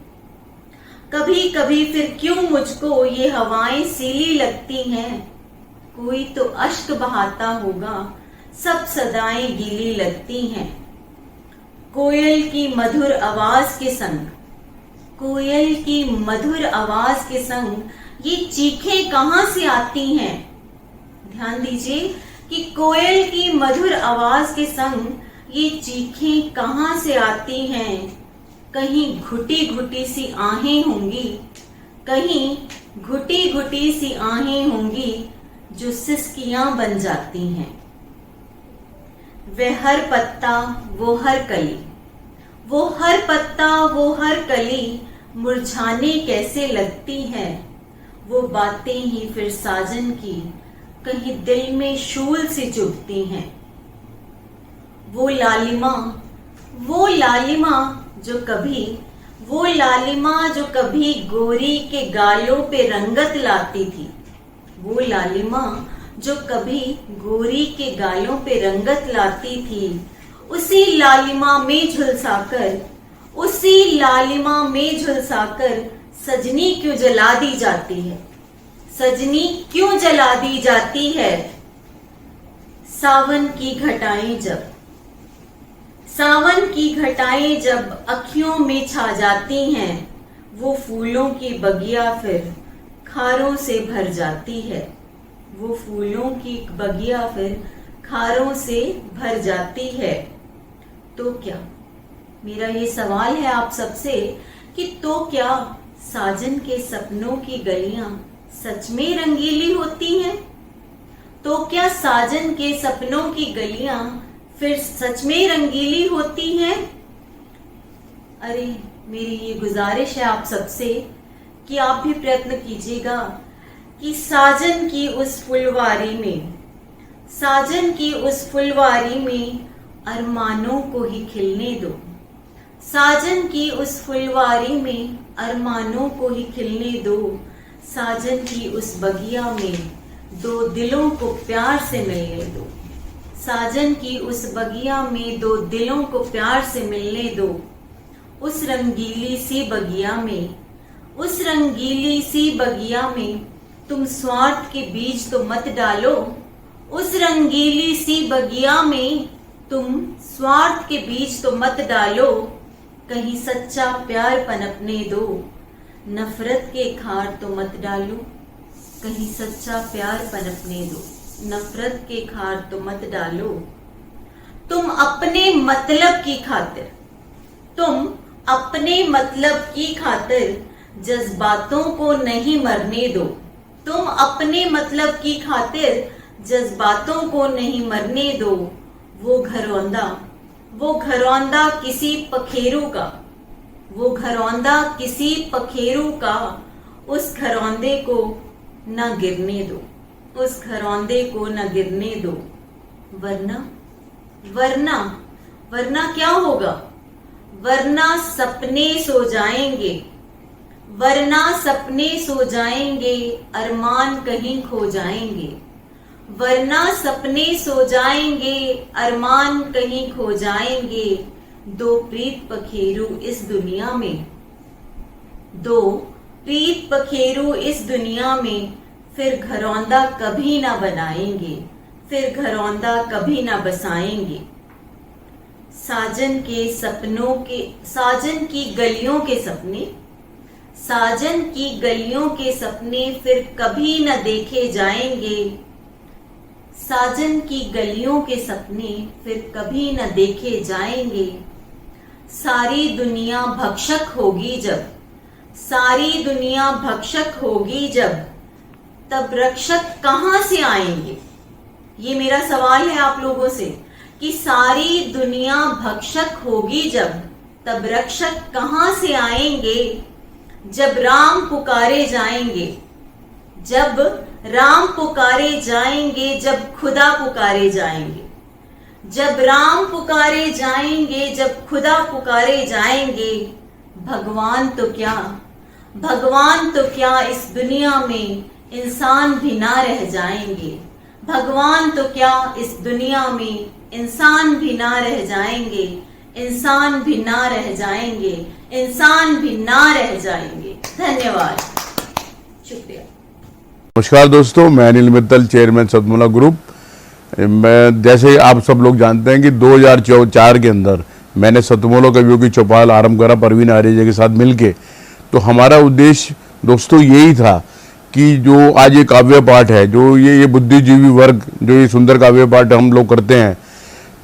कभी कभी फिर क्यों मुझको ये हवाएं सीली लगती हैं। कोई तो अश्क बहाता होगा, सब सदाएं गीली लगती हैं। कोयल की मधुर आवाज के संग, कोयल की मधुर आवाज के संग ये चीखें कहां से आती हैं। ध्यान दीजिए कि कोयल की मधुर आवाज के संग ये चीखें कहां से आती हैं। कहीं घुटी घुटी सी आहें होंगी, कहीं घुटी घुटी सी आहें होंगी जो सिसकियां बन जाती हैं। वह हर पत्ता, वो हर कली, वो हर पत्ता, वो हर कली मुरझाने कैसे लगती है। वो बातें ही फिर साजन की कहीं दिल में शूल से चुभती हैं। वो लालिमा, वो लालिमा जो कभी, वो लालिमा जो कभी गोरी के गालों पे रंगत लाती थी। वो लालिमा जो कभी गोरी के गालों पे रंगत लाती थी। उसी लालिमा में झुलसाकर, उसी लालिमा में झुलसाकर सजनी क्यों जला दी जाती है। सजनी क्यों जला दी जाती है। सावन की घटाएं जब, सावन की घटाएं जब अखियों में छा जाती हैं। वो फूलों की बगिया फिर खारों से भर जाती है। वो फूलों की बगिया फिर खारों से भर जाती है। तो क्या, मेरा ये सवाल है आप सबसे कि तो क्या साजन के सपनों की गलियां सच में रंगीली होती हैं? तो क्या साजन के सपनों की गलियां फिर सच में रंगीली होती हैं? अरे मेरी ये गुजारिश है आप सबसे कि आप भी प्रयत्न कीजिएगा कि साजन की उस फुलवारी में, साजन की उस फुलवारी में अरमानों को ही खिलने दो। साजन की उस फुलवारी में अरमानों को ही खिलने दो। साजन की उस बगिया में दो दिलों को प्यार से मिलने दो। साजन की उस बगिया में दो दिलों को प्यार से मिलने दो। उस रंगीली सी बगिया में, उस रंगीली सी बगिया में तुम स्वार्थ के बीज तो मत डालो। उस रंगीली सी बगिया में तुम स्वार्थ के बीज तो मत डालो। कहीं सच्चा प्यार पनपने दो। नफरत के खार तो मत डालो। कहीं सच्चा प्यार पनपने दो। नफरत के खार तो मत डालो। तुम अपने मतलब की खातिर, तुम अपने मतलब की खातिर जज्बातों को नहीं मरने दो। तुम अपने मतलब की खातिर जज्बातों को नहीं मरने दो। वो घरौंदा किसी पखेरू का, वो घरौंदा किसी पखेरू का, उस घरौंदे को न गिरने दो। उस घरौंदे को न गिरने दो। वरना वरना वरना क्या होगा? वरना सपने सो जाएंगे। वरना सपने सो जाएंगे, अरमान कहीं खो जाएंगे। वरना सपने सो जाएंगे, अरमान कहीं खो जाएंगे। दो प्रीत पखेरू इस दुनिया में, दो प्रीत पखेरू इस दुनिया में फिर घरौंदा कभी ना बनाएंगे। फिर घरौंदा कभी ना बसाएंगे। साजन के सपनों के, साजन की गलियों के सपने, साजन की गलियों के सपने फिर कभी न देखे जाएंगे। साजन की गलियों के सपने फिर कभी न देखे जाएंगे। सारी दुनिया भक्षक होगी जब, सारी दुनिया भक्षक होगी जब, तब रक्षक कहां से आएंगे? ये मेरा सवाल है आप लोगों से कि सारी दुनिया भक्षक होगी जब, तब रक्षक कहां से आएंगे? जब राम पुकारे जाएंगे, जब राम पुकारे जाएंगे, जब खुदा पुकारे जाएंगे। जब राम पुकारे जाएंगे, जब खुदा पुकारे जाएंगे। भगवान तो क्या, भगवान तो क्या इस दुनिया में इंसान भी ना रह जाएंगे। भगवान तो क्या इस दुनिया में इंसान भी ना रह जाएंगे। इंसान भी ना रह जाएंगे। इंसान भी ना रह जाएंगे। धन्यवाद, शुक्रिया। नमस्कार दोस्तों, मैं अनिल मित्तल, चेयरमैन सतमोला ग्रुप। मैं जैसे आप सब लोग जानते हैं कि 2004 के अंदर मैंने सतमोला कवियों की चौपाल आरंभ करा परवीन आर्य के साथ मिलके। तो हमारा उद्देश्य दोस्तों यही था कि जो आज ये काव्य पाठ है, जो ये बुद्धिजीवी वर्ग जो ये सुंदर काव्य पाठ हम लोग करते हैं,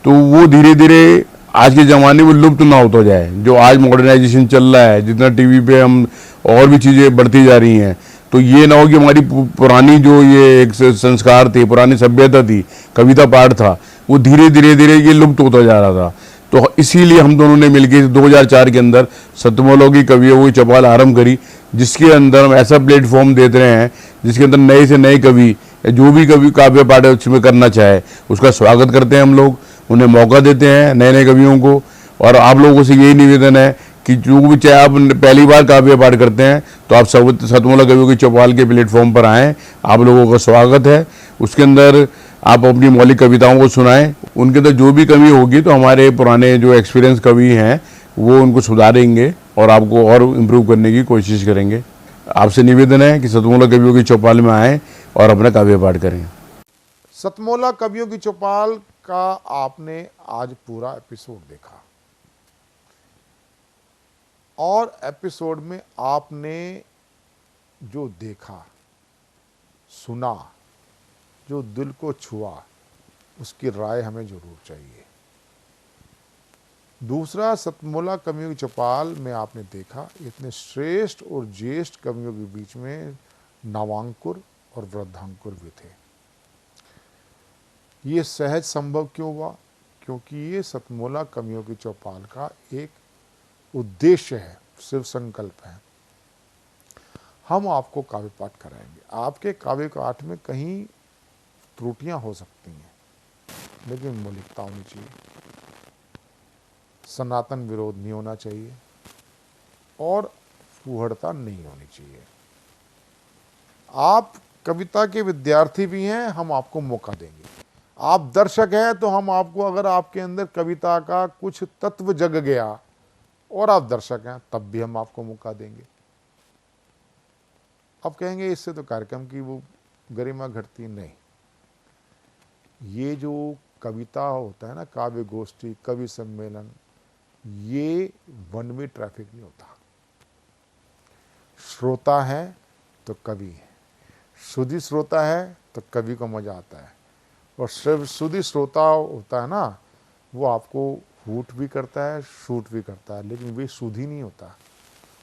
तो वो धीरे धीरे आज के ज़माने में लुप्त ना होता जाए। जो आज मॉडर्नाइजेशन चल रहा है, जितना टीवी पे हम और भी चीज़ें बढ़ती जा रही हैं, तो ये ना हो कि हमारी पुरानी जो ये एक संस्कार थे, पुरानी सभ्यता थी, कविता पाठ था, वो धीरे धीरे ये लुप्त होता जा रहा था। तो इसीलिए हम दोनों ने मिलकर 2004 के अंदर सतमोला की कवियों की चौपाल आरंभ करी, जिसके अंदर हम ऐसा प्लेटफॉर्म देते रहे हैं जिसके अंदर नए से नए कवि, जो भी कवि काव्य पाठ उसमें करना चाहे उसका स्वागत करते हैं हम लोग, उन्हें मौका देते हैं नए नए कवियों को। और आप लोगों से यही निवेदन है कि जो भी चाहे आप पहली बार काव्य पाठ करते हैं तो आप सतमोला कवियों की चौपाल के प्लेटफॉर्म पर आएँ, आप लोगों का स्वागत है। उसके अंदर आप अपनी मौलिक कविताओं को सुनाएं, उनके अंदर जो भी कमी होगी तो हमारे पुराने जो एक्सपीरियंस कवि हैं वो उनको सुधारेंगे और आपको और इम्प्रूव करने की कोशिश करेंगे। आपसे निवेदन है कि सतमोला कवियों की चौपाल में आएँ और अपना काव्य पाठ करें। सतमोला कवियों की चौपाल का आपने आज पूरा एपिसोड देखा। और एपिसोड में आपने जो देखा, सुना, जो दिल को छुआ, उसकी राय हमें जरूर चाहिए। दूसरा, सतमोला कवियों की चौपाल में आपने देखा इतने श्रेष्ठ और ज्येष्ठ कवियों के बीच में नवांकुर और वृद्धांकुर भी थे। ये सहज संभव क्यों हुआ? क्योंकि ये सतमोला कवियों की चौपाल का एक उद्देश्य है, शिव संकल्प है। हम आपको काव्य पाठ कराएंगे। आपके काव्य पाठ में कहीं त्रुटियां हो सकती हैं, लेकिन मौलिकता होनी चाहिए, सनातन विरोध नहीं होना चाहिए और फूहड़ता नहीं होनी चाहिए। आप कविता के विद्यार्थी भी हैं, हम आपको मौका देंगे। आप दर्शक हैं तो हम आपको, अगर आपके अंदर कविता का कुछ तत्व जग गया और आप दर्शक हैं, तब भी हम आपको मौका देंगे। अब कहेंगे इससे तो कार्यक्रम की वो गरिमा घटती नहीं। ये जो कविता होता है ना, काव्य गोष्ठी, कवि सम्मेलन, ये वन वे ट्रैफिक नहीं होता। श्रोता है तो कवि है, सुधी श्रोता है तो कवि को मजा आता है। और सिर्फ सुधी श्रोता होता है ना, वो आपको हूट भी करता है, शूट भी करता है, लेकिन वे सुधी नहीं होता।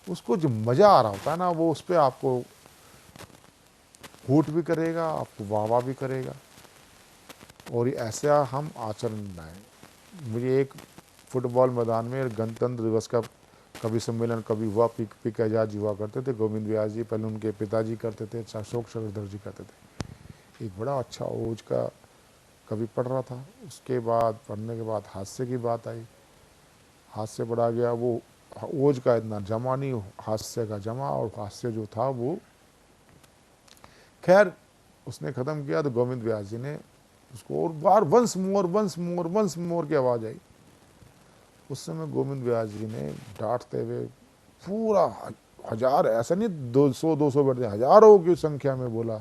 उसको जो मजा आ रहा होता है ना, वो उस पर आपको हूट भी करेगा, आपको वाह भी करेगा। और ऐसा हम आचरण बनाए। मुझे एक फुटबॉल मैदान में गणतंत्र दिवस का कवि सम्मेलन कभी हुआ, पी आजाद जी हुआ करते थे, गोविंद व्यास जी, पहले उनके पिताजी करते थे, अशोक चक्रधर जी करते थे। एक बड़ा अच्छा ओज का कवि पढ़ रहा था। उसके बाद पढ़ने के बाद हास्य की बात आई, हास्य बढ़ा गया, वो ओज का इतना जमा नहीं, हास्य का जमा, और हास्य जो था वो खैर उसने ख़त्म किया। तो गोविंद व्यास जी ने उसको और बार वंस मोर की आवाज़ आई। उस समय गोविंद व्यास जी ने डांटते हुए पूरा हजार, ऐसा नहीं 200 बैठते, हजारों की संख्या में बोला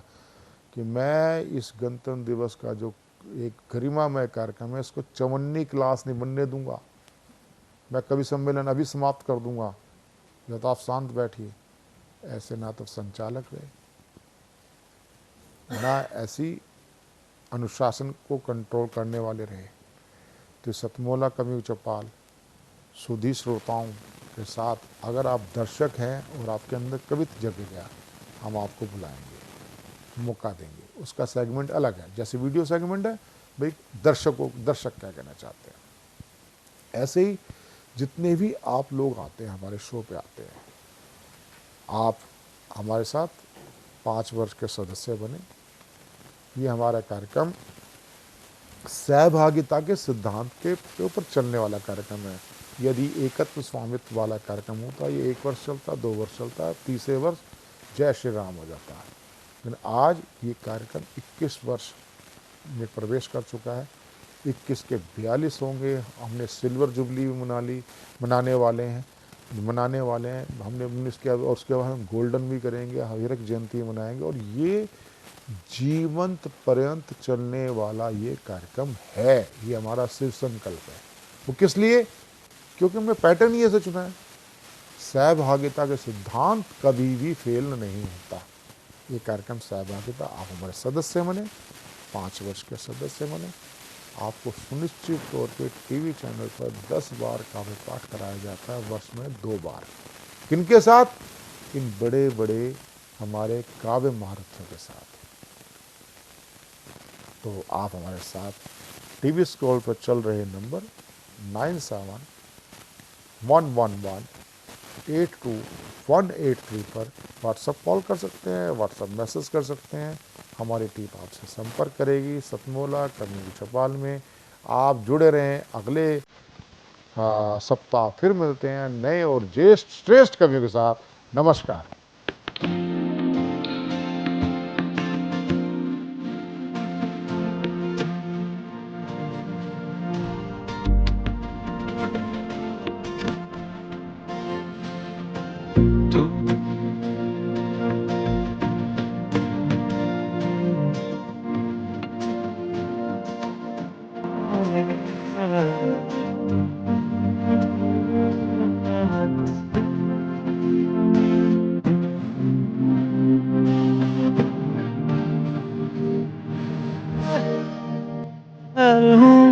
कि मैं इस गणतंत्र दिवस का जो एक गरिमामय कार्यक्रम है, इसको 54वीं क्लास नहीं बनने दूंगा। मैं कवि सम्मेलन अभी समाप्त कर दूंगा, या तो आप शांत बैठिए। ऐसे ना तो संचालक रहे, ना ऐसी अनुशासन को कंट्रोल करने वाले रहे। तो सतमोला कवि चौपाल सुधी श्रोताओं के साथ, अगर आप दर्शक हैं और आपके अंदर कविता जग गया, हम आपको बुलाएंगे, मौका देंगे। उसका सेगमेंट अलग है, जैसे वीडियो सेगमेंट है, भाई दर्शक क्या कहना चाहते हैं। ऐसे ही जितने भी आप लोग आते हैं, हमारे शो पे आते हैं, आप हमारे साथ 5 वर्ष के सदस्य बने। ये हमारा कार्यक्रम सहभागिता के सिद्धांत के ऊपर चलने वाला कार्यक्रम है। यदि एकत्व स्वामित्व वाला कार्यक्रम होता, ये 1 वर्ष चलता, 2 वर्ष चलता, तीसरे वर्ष जय श्री राम हो जाता है। लेकिन आज ये कार्यक्रम 21 वर्ष में प्रवेश कर चुका है। 21 के 42 होंगे। हमने सिल्वर जुबली भी मनाने वाले हैं। हमने 19 के, और उसके बाद हम गोल्डन भी करेंगे, हीरक जयंती मनाएंगे। और ये जीवंत पर्यंत चलने वाला ये कार्यक्रम है। ये हमारा शिव संकल्प है। वो किस लिए? क्योंकि हमने पैटर्न ही ऐसे चुना है। सहभागिता के सिद्धांत कभी भी फेल नहीं होता। ये कार्यक्रम सहभागिता, आप हमारे सदस्य बने, 5 वर्ष के सदस्य बने, आपको सुनिश्चित तौर पे टीवी चैनल पर 10 बार काव्य पाठ कराया जाता है, वर्ष में 2 बार। किनके साथ? इन बड़े बड़े हमारे काव्य महारथियों के साथ। तो आप हमारे साथ टीवी स्क्रॉल पर चल रहे नंबर 9711182183 पर व्हाट्सएप कॉल कर सकते हैं, व्हाट्सएप मैसेज कर सकते हैं। हमारी टीम आपसे संपर्क करेगी। सतमोला कवि की चौपाल में आप जुड़े रहें। अगले सप्ताह फिर मिलते हैं नए और ज्येष्ठ श्रेष्ठ कवियों के साथ। नमस्कार। कर हूँ